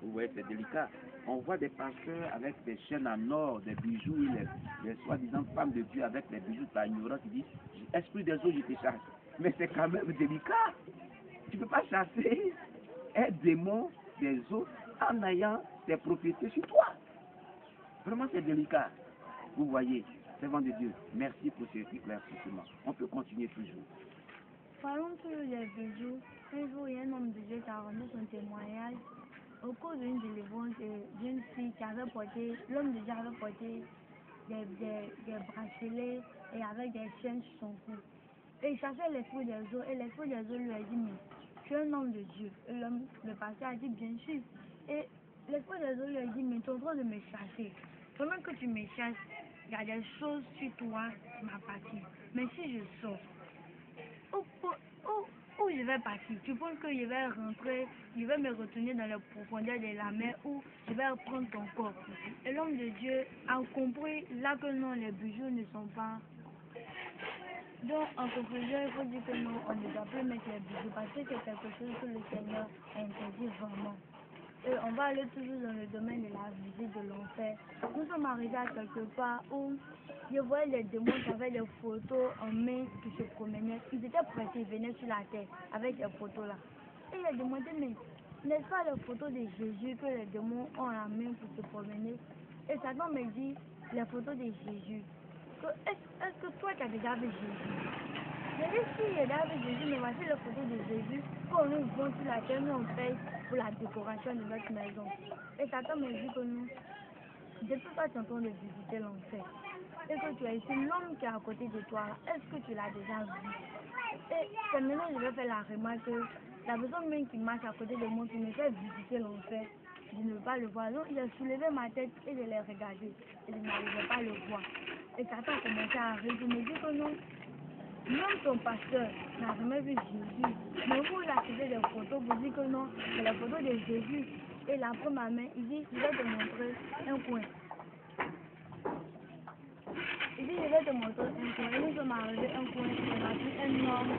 Oui, c'est délicat. On voit des pasteurs avec des chaînes en or, des bijoux, les soi-disant femmes de Dieu avec des bijoux par ignorance qui disent, esprit des eaux, je te chasse. Mais c'est quand même délicat. Tu ne peux pas chasser un démon des eaux en ayant des prophéties sur toi. Vraiment, c'est délicat. Vous voyez, servant de Dieu, merci pour ce éclaircissement. On peut continuer toujours. Parlons toujours des bijoux. Un jour, il y a un homme de Dieu qui a rendu son témoignage au cours d'une délivrance d'une fille qui avait porté, l'homme de Dieu avait porté des bracelets et avec des chaînes sur son cou. Et il cherchait l'esprit des eaux et l'esprit des eaux lui a dit, mais tu es un homme de Dieu. Et l'homme, le pasteur a dit, bien sûr. Et l'esprit des eaux lui a dit, mais tu es en train de me chasser. Pendant que tu me chasses, il y a des choses sur toi qui m'appartiennent. Mais si je sors, où je vais partir? Tu penses que je vais rentrer, je vais me retourner dans les profondeurs de la mer ou je vais reprendre ton corps? Et l'homme de Dieu a compris là que non, les bijoux ne sont pas. Donc en conclusion, il faut dire que non, on ne doit plus mettre les bijoux parce que c'est quelque chose que le Seigneur a interdit vraiment. Et on va aller toujours dans le domaine de la visite de l'enfer. Nous sommes arrivés à quelque part où je voyais les démons qui avaient des photos en main qui se promenaient. Ils étaient pressés, ils venaient sur la terre avec ces photos-là. Et il a demandé, mais n'est-ce pas les photos de Jésus que les démons ont en main pour se promener? Et Satan me dit, les photos de Jésus. Est-ce que toi tu as déjà vu Jésus? J'ai dit, si j'ai déjà vu Jésus, mais voici les photos de Jésus qu'on nous vend sur la terre, nous on paye pour la décoration de notre maison. Et Satan me dit que nous, depuis que tu es en train de visiter l'enfer, et que tu as ici, l'homme qui est à côté de toi, est-ce que tu l'as déjà vu? Et c'est maintenant que je vais faire la remarque que la personne même qui marche à côté de moi, qui me fait visiter l'enfer, je ne veux pas le voir. Donc j'ai soulevé ma tête et je l'ai regardé. Et je n'arrivais pas à le voir. Et Satan a commencé à rire. Je me dis que non, même ton pasteur n'a jamais vu Jésus. Mais vous, il a fait des photos, vous dites que non, c'est la photo de Jésus. Et il a pris ma main, il dit, je vais te montrer un coin. Il dit, je vais te montrer un coin. Et nous sommes arrivés à un coin, on a vu un homme.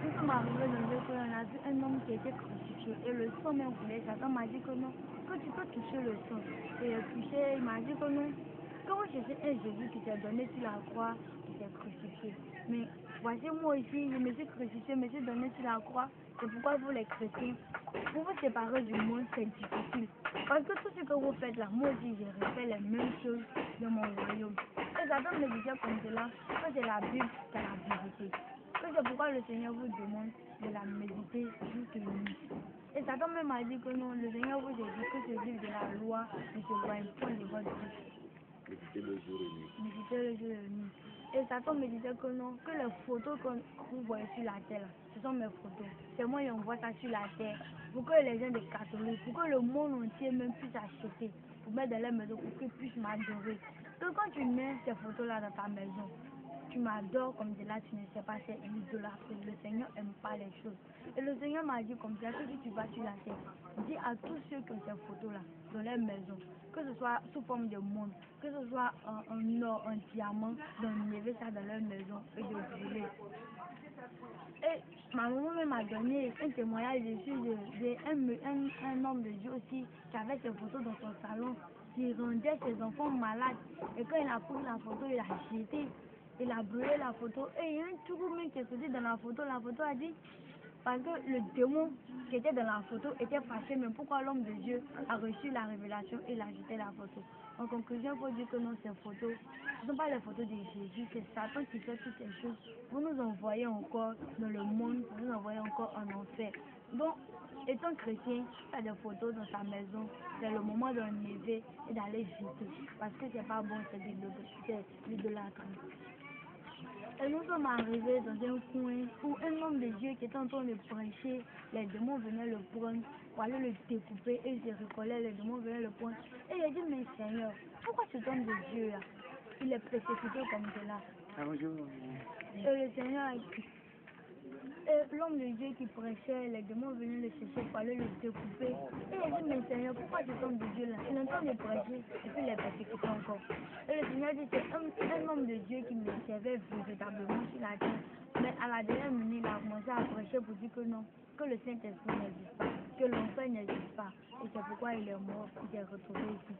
Nous sommes arrivés dans le coin, on a vu un homme qui était crucifié. Et le sang même coulait. Satan m'a dit que non, que tu peux toucher le sang. Et il a touché, il m'a dit que non. Quand vous cherchez un Jésus qui s'est donné sur la croix, qui s'est crucifié. Mais voici moi ici, je me suis crucifié, je me suis donné sur la croix. C'est pourquoi vous les chrétiens, pour vous séparer du monde, c'est difficile. Parce que tout ce que vous faites là, moi aussi, je refais les mêmes choses dans mon royaume. Et Satan me disait comme cela, que c'est la Bible, c'est la vérité. C'est pourquoi le Seigneur vous demande de la méditer juste une nuit. Et Satan même a dit que non, le Seigneur vous a dit que ce livre de la loi ne se voit point de votre bouche. Méditez le jour et nuit. Méditez le jour et la nuit. Et Satan me disait que non, que les photos que vous voyez sur la terre, là, ce sont mes photos. C'est moi qui envoie ça sur la terre pour que les gens des catholiques, pour que le monde entier même puisse acheter, pour mettre dans leur maison, pour qu'ils puissent m'adorer. Donc quand tu mets ces photos-là dans ta maison, tu m'adores comme de là, tu ne sais pas, c'est l'idolâtrie. Le Seigneur n'aime pas les choses. Et le Seigneur m'a dit comme ça, que si tu vas sur la terre, dis à tous ceux qui ont ces photos-là dans leur maison, que ce soit sous forme de monde, que ce soit en or, en diamant, d'enlever ça dans leur maison et de brûler. Et ma maman même m'a donné un témoignage d'un homme de Dieu aussi qui avait ses photos dans son salon, qui rendait ses enfants malades. Et quand il a pris la photo, il a jeté, il a brûlé la photo. Et il y a un trou même qui est sorti dans la photo a dit, parce que le démon qui était dans la photo était fâché, mais pourquoi l'homme de Dieu a reçu la révélation et il a jeté la photo. En conclusion, il faut dire que non, ces photos, ce ne sont pas les photos de Jésus, c'est Satan qui fait toutes ces choses pour nous envoyer encore dans le monde, pour nous envoyer encore en enfer. Donc, étant chrétien, tu as des photos dans ta maison, c'est le moment d'enlever et d'aller jeter, parce que c'est pas bon, c'est l'idolâtrie. Et nous sommes arrivés dans un coin où un homme de Dieu qui était en train de prêcher, les démons venaient le prendre pour aller le découper et il se recollait, les démons venaient le prendre. Et il a dit, mais Seigneur, pourquoi cet homme de Dieu là, il est persécuté comme cela? Et le Seigneur a dit, et l'homme de Dieu qui prêchait, les démons venaient le chercher pour aller le découper. Et il a dit, mais Seigneur, pourquoi cet homme de Dieu là, il est en train de prêcher et puis il est persécuté encore. Et le Seigneur dit, c'est un homme de Dieu qui me servait véritablement sur la terre. Mais à la dernière minute, il a commencé à prêcher pour dire que non, que le Saint-Esprit n'existe pas, que l'enfer n'existe pas. Et c'est pourquoi il est mort, il s'est retrouvé ici.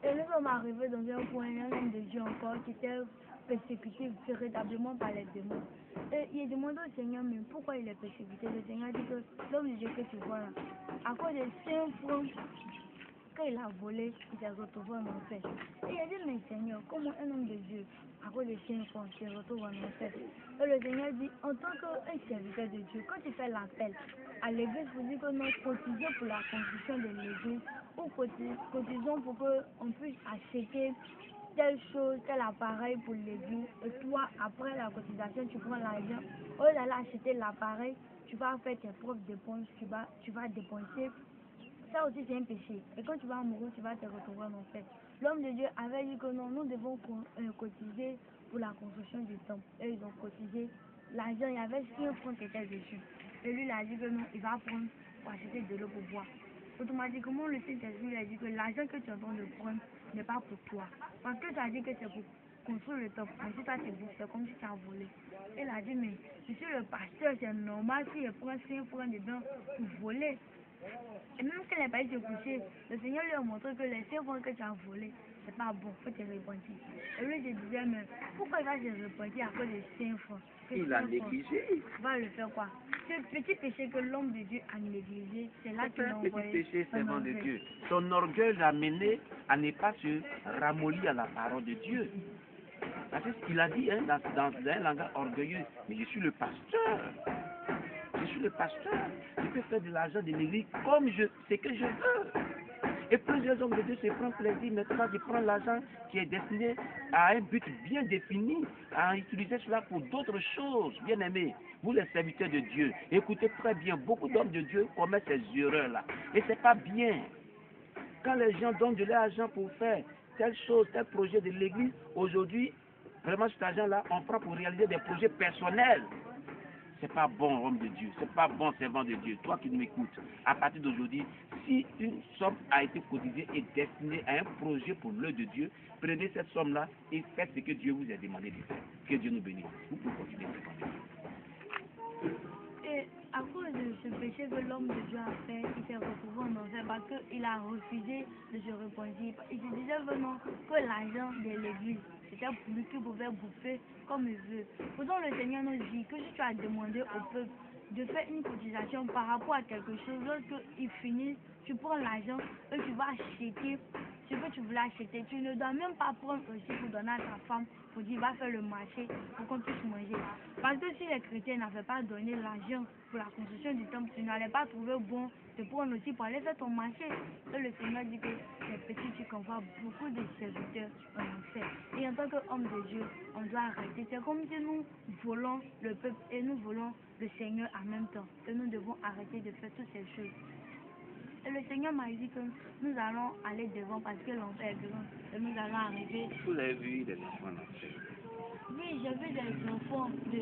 Et nous sommes arrivés dans un coin, un homme de Dieu encore qui était persécuté véritablement par les démons. Et il a demandé au Seigneur, mais pourquoi il est persécuté? Le Seigneur dit que l'homme de Dieu que tu vois là, à cause de 5 francs qu'il a volé, il s'est retrouvé en enfer. Et il a dit, mais Seigneur, comment un homme de Dieu, à cause de 5 francs, se retrouve en enfer? Et le Seigneur dit, en tant qu'un serviteur de Dieu, quand tu fais l'appel à l'église pour dire que nous cotisons pour la construction de l'église, ou cotisons pour qu'on puisse acheter telle chose, tel appareil pour l'église, et toi, après la cotisation, tu prends l'argent, au lieu d'aller acheter l'appareil, tu vas faire tes propres dépenses, tu vas dépenser. Ça aussi, c'est un péché. Et quand tu vas mourir, tu vas te retrouver en enfer. L'homme de Dieu avait dit que non, nous devons cotiser pour la construction du temple. Et ils ont cotisé l'argent, il y avait 5 francs qui étaient dessus. Et lui, il a dit que non, il va prendre pour acheter de l'eau pour boire. Automatiquement, le Saint-Esprit a dit que l'argent que tu es en train de prendre n'est pas pour toi. Parce que tu as dit que c'est pour construire le temple. Mais si toi, c'est comme si tu as volé. Il a dit, mais je suis le pasteur, c'est normal si je prends 5 francs dedans pour voler. Et même quand il n'est pas été couché, le Seigneur lui a montré que les 5 francs que tu as volés, c'est pas bon, il faut te repentir. Et lui, je disais, mais pourquoi il va se repentir à cause de 5 francs? Il a négligé. Il va le faire quoi? Ce petit péché que l'homme de Dieu a négligé, c'est là qu'il a Petit envoyé. péché, servant de Dieu. Son orgueil l'a mené à ne pas se ramollir à la parole de Dieu. C'est ce qu'il a dit hein, dans un langage orgueilleux. Mais je suis le pasteur. Je suis le pasteur. Je peux faire de l'argent de l'église comme ce que je veux. Et plusieurs hommes de Dieu se prennent plaisir, mais toi, tu prends l'argent qui est destiné à un but bien défini, à utiliser cela pour d'autres choses. Bien aimés, vous les serviteurs de Dieu, écoutez très bien, beaucoup d'hommes de Dieu commettent ces erreurs-là. Et c'est pas bien. Quand les gens donnent de l'argent pour faire telle chose, tel projet de l'église, aujourd'hui, vraiment cet argent-là, on prend pour réaliser des projets personnels. C'est pas bon, homme de Dieu. C'est pas bon, servant de Dieu. Toi qui m'écoutes, à partir d'aujourd'hui, si une somme a été cotisée et destinée à un projet pour l'œuvre de Dieu, prenez cette somme-là et faites ce que Dieu vous a demandé de faire. Que Dieu nous bénisse. Vous pouvez continuer. Et à cause de ce péché que l'homme de Dieu a fait, il s'est retrouvé en enfer parce qu'il a refusé de se repentir. Il se disait vraiment que l'argent de l'église, c'était pour lui qu'il pouvait bouffer comme il veut. Pourtant, le Seigneur nous dit que si tu as demandé au peuple de faire une cotisation par rapport à quelque chose, lorsqu'ils finissent, tu prends l'argent et tu vas acheter ce que tu voulais acheter, tu ne dois même pas prendre aussi pour donner à ta femme, pour dire va faire le marché, pour qu'on puisse manger. Parce que si les chrétiens n'avaient pas donné l'argent pour la construction du temple, tu n'allais pas trouver bon de prendre aussi pour aller faire ton marché. Et le Seigneur dit que les petits, tu convois beaucoup de serviteurs en enfer. Et en tant qu'homme de Dieu, on doit arrêter. C'est comme si nous volons le peuple et nous volons le Seigneur en même temps. Et nous devons arrêter de faire toutes ces choses. Et le Seigneur m'a dit que nous allons aller devant parce que l'enfer est grand. Et nous allons arriver. Vous avez vu des enfants en enfer? Oui, j'ai vu des enfants de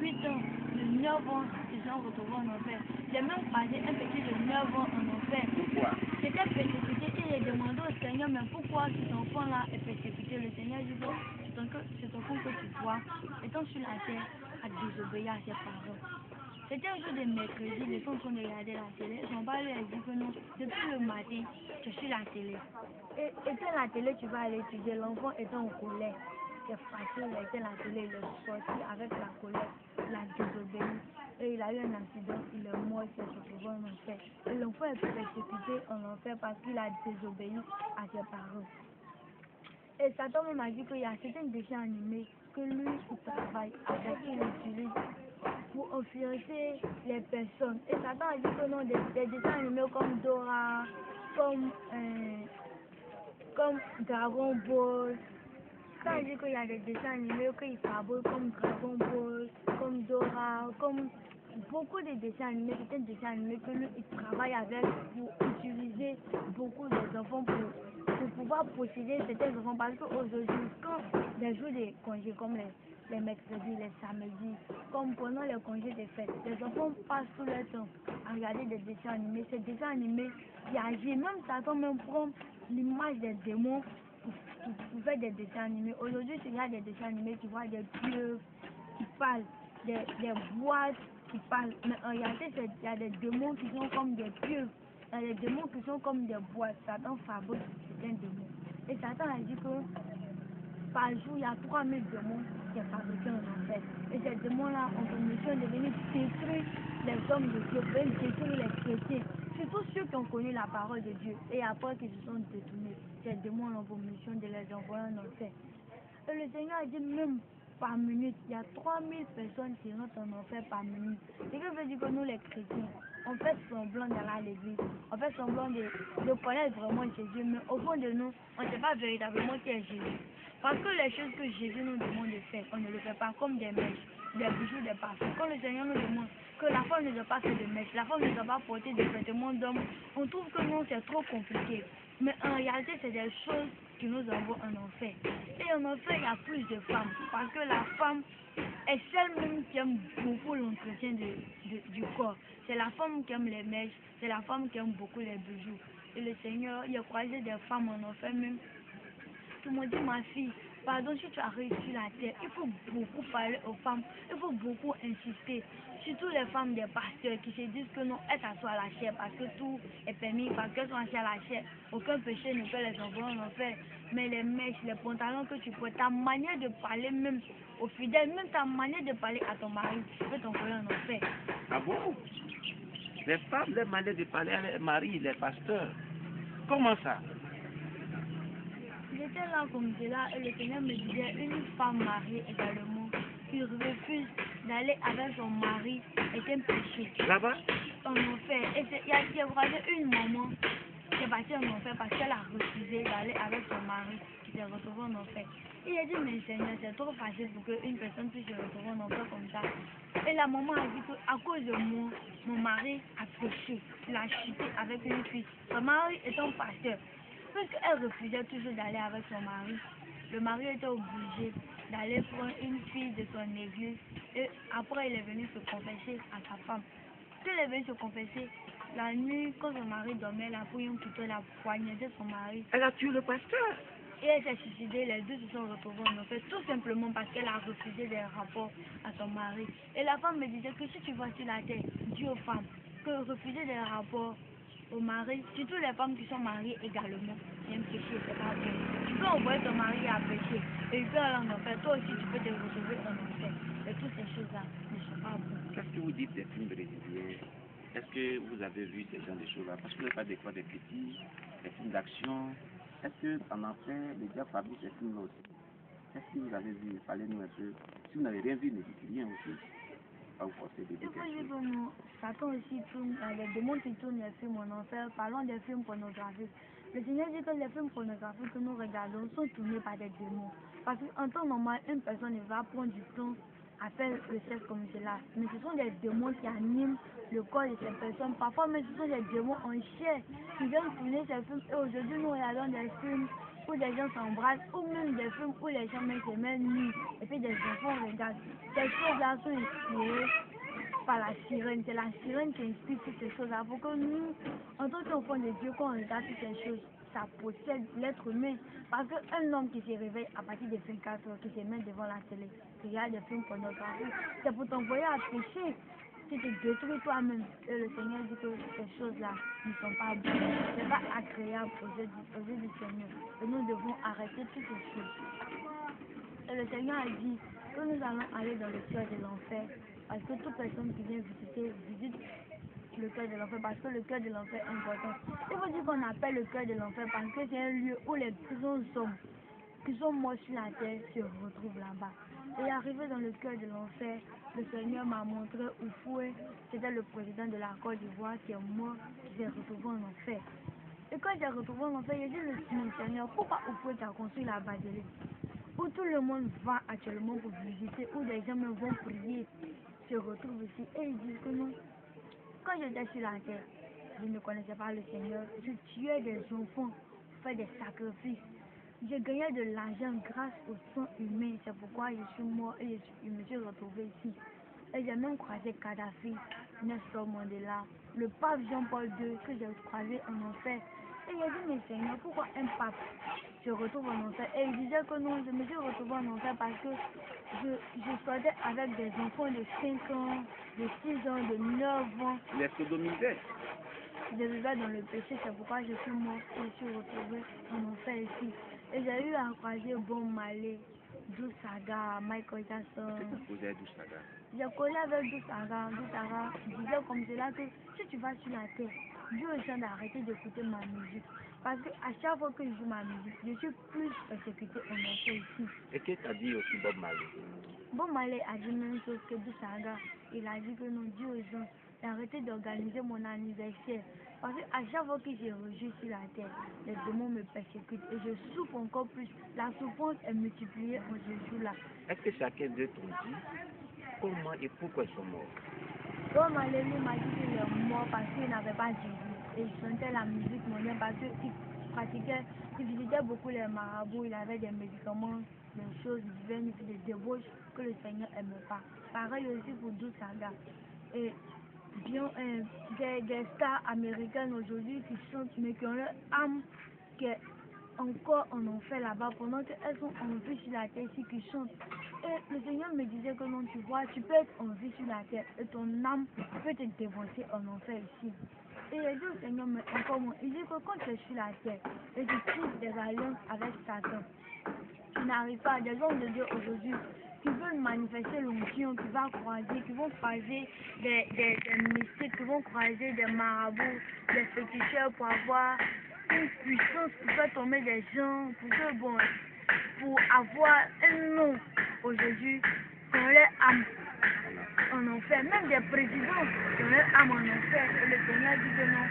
8 ans, de 9 ans qui sont retrouvés en enfer. J'ai même passé un petit de 9 ans en enfer. Pourquoi? C'était persécuté et j'ai demandé au Seigneur, mais pourquoi cet enfant-là est persécuté? Le Seigneur dit que cet enfant que tu vois, étant sur la terre, a désobéi à ses parents. C'était un jour de mercredi, ils sont en train de regarder la télé. Ils ont parlé et dit que non, depuis le matin, je suis la télé. Et étant la télé, tu vas aller étudier. L'enfant étant en colère. C'est facile, il a été la télé, il est sorti avec la colère, il a désobéi. Et il a eu un accident, il est mort, il s'est retrouvé en enfer. Et l'enfant est persécuté en enfer parce qu'il a désobéi à ses parents. Et Satan m'a dit qu'il y a certains dessins animés que lui, il travaille avec, il utilise pour influencer les personnes. Et Satan a dit que non, des dessins animés comme Dora, comme Dragon Ball. Satan a dit qu'il y a des dessins animés qu'il fabrique comme Dragon Ball, comme Dora, comme beaucoup de dessins animés, certains dessins animés que lui, il travaille avec pour utiliser beaucoup des enfants pour pouvoir posséder certains enfants. Parce qu'aujourd'hui, quand les jours de congés comme les mercredis, les samedis, comme pendant les congés des fêtes, les enfants passent tout leur temps à regarder des dessins animés. Ces dessins animés, il y a même Satan même prend l'image des démons pour faire des dessins animés. Aujourd'hui, tu regardes des dessins animés, tu vois des pieuvres qui parlent, des boîtes qui parlent. Mais en réalité, il y a des démons qui sont comme des pieuvres. Il y a des démons qui sont comme des boîtes. Satan fabrique certains démons. Et Satan a dit que par jour, il y a 3000 démons qui sont fabriqués en enfer. Et ces démons-là ont pour mission de venir détruire les hommes de Dieu, venir détruire les chrétiens. Surtout ceux qui ont connu la parole de Dieu et après qu'ils se sont détournés. Ces démons ont pour mission de les envoyer en enfer. Et le Seigneur a dit même par minute, il y a 3000 personnes qui rentrent en enfer par minute. Ce qui veut dire que nous les chrétiens, on fait semblant d'aller à l'église, on fait semblant de connaître vraiment Jésus, mais au fond de nous, on ne sait pas véritablement qui est Jésus. Parce que les choses que Jésus nous demande de faire, on ne le fait pas comme des mèches, des bijoux, des parfums. Quand le Seigneur nous demande que la femme ne doit pas faire de mèches, la femme ne doit pas porter des vêtements d'homme, on trouve que non, c'est trop compliqué. Mais en réalité, c'est des choses qui nous envoient en enfer. Et en enfer, il y a plus de femmes. Parce que la femme est celle même qui aime beaucoup l'entretien du corps. C'est la femme qui aime les mèches, c'est la femme qui aime beaucoup les bijoux. Et le Seigneur, il a croisé des femmes en enfer même. Tout le monde dit, ma fille, pardon, si tu arrives sur la terre, il faut beaucoup parler aux femmes, il faut beaucoup insister. Surtout les femmes des pasteurs qui se disent que non, elles s'assoient à la chair parce que tout est permis, parce qu'elles sont assis à la chair. Aucun péché ne peut les envoyer en enfer. Mais les mèches, les pantalons que tu portes, ta manière de parler même aux fidèles, même ta manière de parler à ton mari, peut t'envoyer en enfer. Ah bon? Les femmes, leur manière de parler à leurs maris, les pasteurs. Comment ça? J'étais là comme cela et le Seigneur me disait une femme mariée également qui refuse d'aller avec son mari est un péché. Là-bas? En enfer. Et il y a vraiment une maman qui est partie en enfer parce qu'elle a refusé d'aller avec son mari qui s'est retrouvé en enfer. Il a dit, mais Seigneur, c'est trop facile pour qu'une personne puisse se retrouver en enfer comme ça. Et la maman a dit qu'à cause de moi, mon mari a péché. Il a chuté avec une fille. Son mari étant pasteur. Puisqu'elle refusait toujours d'aller avec son mari, le mari était obligé d'aller prendre une fille de son église et après il est venu se confesser à sa femme. Quand il est venu se confesser, la nuit, quand son mari dormait, elle a pris un couteau, elle a poignardé son mari. Elle a tué le pasteur. Et elle s'est suicidée, les deux se sont retrouvés en enfer, tout simplement parce qu'elle a refusé des rapports à son mari. Et la femme me disait que si tu vois sur la terre, Dieu aux femmes, que refuser des rapports au mari, surtout les femmes qui sont mariées également, c'est un péché, c'est pas bien. Tu peux envoyer ton mari à pécher et il peut aller en enfer, toi aussi tu peux te retrouver en enfer. Et toutes ces choses-là ne sont pas bonnes. Qu'est-ce que vous dites des films brésiliens? Est-ce que vous avez vu ces genre de choses-là? Parce que vous n'avez pas des petits, des films d'action, Est-ce qu'en enfer, les diables fabriquent ces films-là aussi? Qu'est-ce que vous avez vu? Parlez-nous un peu. Si vous n'avez rien vu, ne dites rien aussi. Pas vous forcer de dire quelque chose. Comment Satan aussi tourne, les démons qui tournent les films en enfer, parlons des films pornographiques. Le Seigneur dit que les films pornographiques que nous regardons sont tournés par des démons. Parce qu'en temps normal, une personne ne va prendre du temps à faire le sexe comme cela. Mais ce sont des démons qui animent le corps de ces personnes. Parfois même ce sont des démons en chair qui viennent tourner ces films. Et aujourd'hui, nous regardons des films où des gens s'embrassent, ou même des films où les gens mettent les mains nues, et puis des enfants regardent. Ces choses-là sont inspirées par la sirène. C'est la sirène qui inspire toutes ces choses-là. Pour que nous, en tant qu'enfants de Dieu, quand on regarde toutes ces choses, ça possède l'être humain. Parce qu'un homme qui se réveille à partir de 24 heures, qui se met devant la télé, qui regarde des films pornographiques, c'est pour t'envoyer à pécher. Tu te détruis toi-même. Et le Seigneur dit que ces choses-là ne sont pas bonnes. Ce n'est pas agréable aux yeux du Seigneur. Et nous devons arrêter toutes ces choses. Et le Seigneur a dit que nous allons aller dans le cœur de l'enfer. Parce que toute personne qui vient visiter, visite le cœur de l'enfer. Parce que le cœur de l'enfer est important. Il faut dire qu'on appelle le cœur de l'enfer parce que c'est un lieu où les prisons hommes qui sont morts sur la terre se retrouvent là-bas. Et arrivé dans le cœur de l'enfer, le Seigneur m'a montré Oufoué, c'était le président de la Côte d'Ivoire qui est mort, qui s'est retrouvé en enfer. Et quand j'ai retrouvé en enfer, j'ai dit mon Seigneur, pourquoi Oufoué t'a construit la basilique où tout le monde va actuellement pour visiter, où des gens me vont prier, se retrouvent ici et ils disent que non. Quand j'étais sur la terre, je ne connaissais pas le Seigneur, je tuais des enfants, je faisais des sacrifices. Je gagnais de l'argent grâce au sang humain, c'est pourquoi je suis mort et je me suis retrouvé ici. Et j'ai même croisé Kadhafi, Nelson Mandela, le pape Jean-Paul II que j'ai croisé en enfer. Et j'ai dit, mais Seigneur, pourquoi un pape se retrouve en enfer? Et il disait que non, je me suis retrouvé en enfer parce que je sortais avec des enfants de 5 ans, de 6 ans, de 9 ans. Les sodomisés. Je vivais dans le péché, c'est pourquoi je suis mort et je suis retrouvé en enfer ici. Et j'ai eu à croiser Bob Marley, Dou Saga, Michael Jackson. J'ai collé avec Dou Saga. Dou Saga disait comme cela que si tu vas sur la terre, Dieu est en train d'arrêter d'écouter ma musique. Parce qu'à chaque fois que je joue ma musique, je suis plus persécuté en enfer ici. Et qu'est-ce qu'a dit aussi Bob Marley? Bob Marley a dit même chose que Dou Saga. Il a dit que non, Dieu est en train d'arrêter d'organiser mon anniversaire. Parce qu'à chaque fois que je rejoue sur la terre, les démons me persécutent et je souffre encore plus. La souffrance est multipliée en ce jour-là. Est-ce que chacun d'eux t'ont dit comment et pourquoi ils sont morts? Bob Marley m'a dit qu'il est mort parce qu'il n'avait pas Jésus. Et il chantait la musique mondiale parce qu'il pratiquait, il visitait beaucoup les marabouts, il avait des médicaments, des choses divines, des débauches que le Seigneur n'aimait pas. Pareil aussi pour Dou Saga. Et bien, des stars américaines aujourd'hui qui chantent, mais qui ont leur âme qui est encore en enfer là-bas, pendant qu'elles sont en vie sur la terre ici, qui chantent. Et le Seigneur me disait que non, tu vois, tu peux être en vie sur la terre et ton âme peut te défoncer en enfer ici. Et il a dit au Seigneur, mais encore moins, il dit que quand tu es sur la terre et tu tisses des alliances avec Satan, tu n'arrives pas. Des hommes de Dieu aujourd'hui qui veulent manifester l'onction, qui vont croiser des mystiques, qui vont croiser des marabouts, des féticheurs pour avoir une puissance pour faire tomber des gens, pour avoir un nom aujourd'hui dans leur âme en enfer. Même des présidents dans leur âme en enfer. Et le Seigneur dit que non,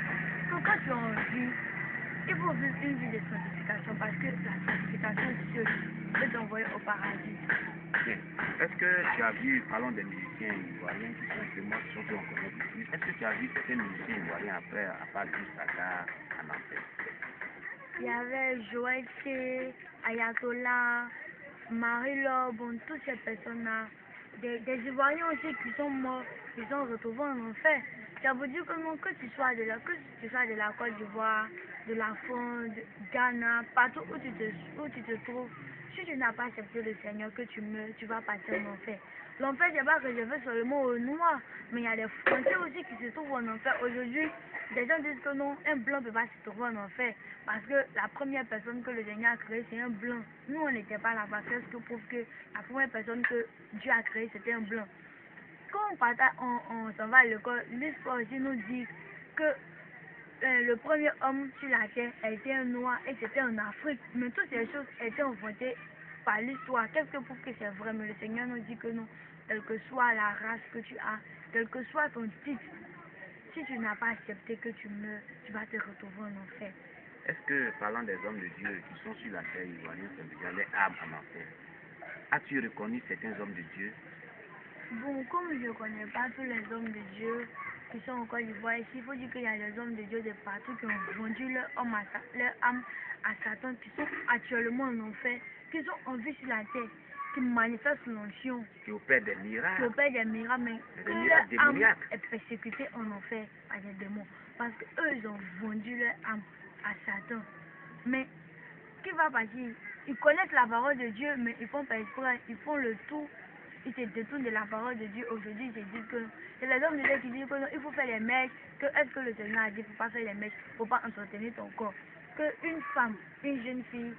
que quand tu es en vie, il faut vivre une vie de sanctification parce que la sanctification seule peut t'envoyer au paradis. Est-ce que tu as vu, parlons des musiciens ivoiriens qui sont chez moi, qui sont en connaître le plus, est-ce que tu as vu certains musiciens ivoiriens après, à part du Saga en enfer? Il y avait Joël C, Ayatollah, Marie-Laure, bon, toutes ces personnes-là, des Ivoiriens aussi qui sont morts, qui sont retrouvés en enfer. Ça veut dire que non, que tu sois de la Côte d'Ivoire, de la France, de Ghana, partout où tu te trouves, si tu n'as pas accepté le Seigneur, que tu meurs, tu vas passer en enfer. L'enfer n'est pas réservé seulement aux Noirs, mais il y a des Français aussi qui se trouvent en enfer. Aujourd'hui, des gens disent que non, un blanc ne peut pas se trouver en enfer, parce que la première personne que le Seigneur a créée, c'est un blanc. Nous, on n'était pas là-bas, c'est ce qui prouve que la première personne que Dieu a créée, c'était un blanc. Quand on s'en va à l'école, l'histoire aussi nous dit que le premier homme sur la terre était un noir et c'était en Afrique. Mais toutes ces choses étaient inventées par l'histoire. Qu'est-ce que prouve que c'est vrai? Mais le Seigneur nous dit que non. Quelle que soit la race que tu as, quel que soit ton titre, si tu n'as pas accepté que tu meurs, tu vas te retrouver en enfer. Est-ce que, parlant des hommes de Dieu qui sont sur la terre ivoirienne, les âmes en enfer, as-tu reconnu certains hommes de Dieu? Bon, comme je ne connais pas tous les hommes de Dieu qui sont en Côte d'Ivoire, il faut dire qu'il y a des hommes de Dieu de partout qui ont vendu leur âme à Satan, qui sont actuellement en enfer, qui sont en vie sur la terre, qui manifestent l'onction, Qui opèrent des miracles. Mais Des que miracles leur âme démoniaques. est persécutée en enfer par des démons. Parce qu'eux, ils ont vendu leur âme à Satan. Mais, qui va partir? Ils connaissent la parole de Dieu, mais ils font pas exprès, ils font le tout. Ils se détournent de la parole de Dieu. Aujourd'hui, ils se disent que c'est les hommes de Dieu qui disent que non, il faut faire les mèches. Que est-ce que le Seigneur a dit? Il ne faut pas faire les mèches, il ne faut pas entretenir ton corps. Qu'une femme, une jeune fille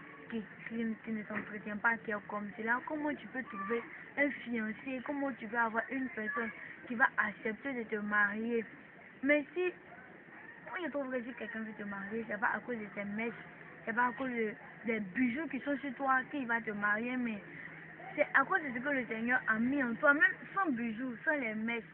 qui ne s'entretient pas, qui est comme cela, comment tu peux trouver un fiancé? Comment tu peux avoir une personne qui va accepter de te marier? Mais si, moi je trouve que si quelqu'un veut te marier, c'est pas à cause de tes mèches, c'est pas à cause des bijoux qui sont sur toi qu'il va te marier, mais c'est à cause de ce que le Seigneur a mis en toi, même sans bijoux, sans les mèches.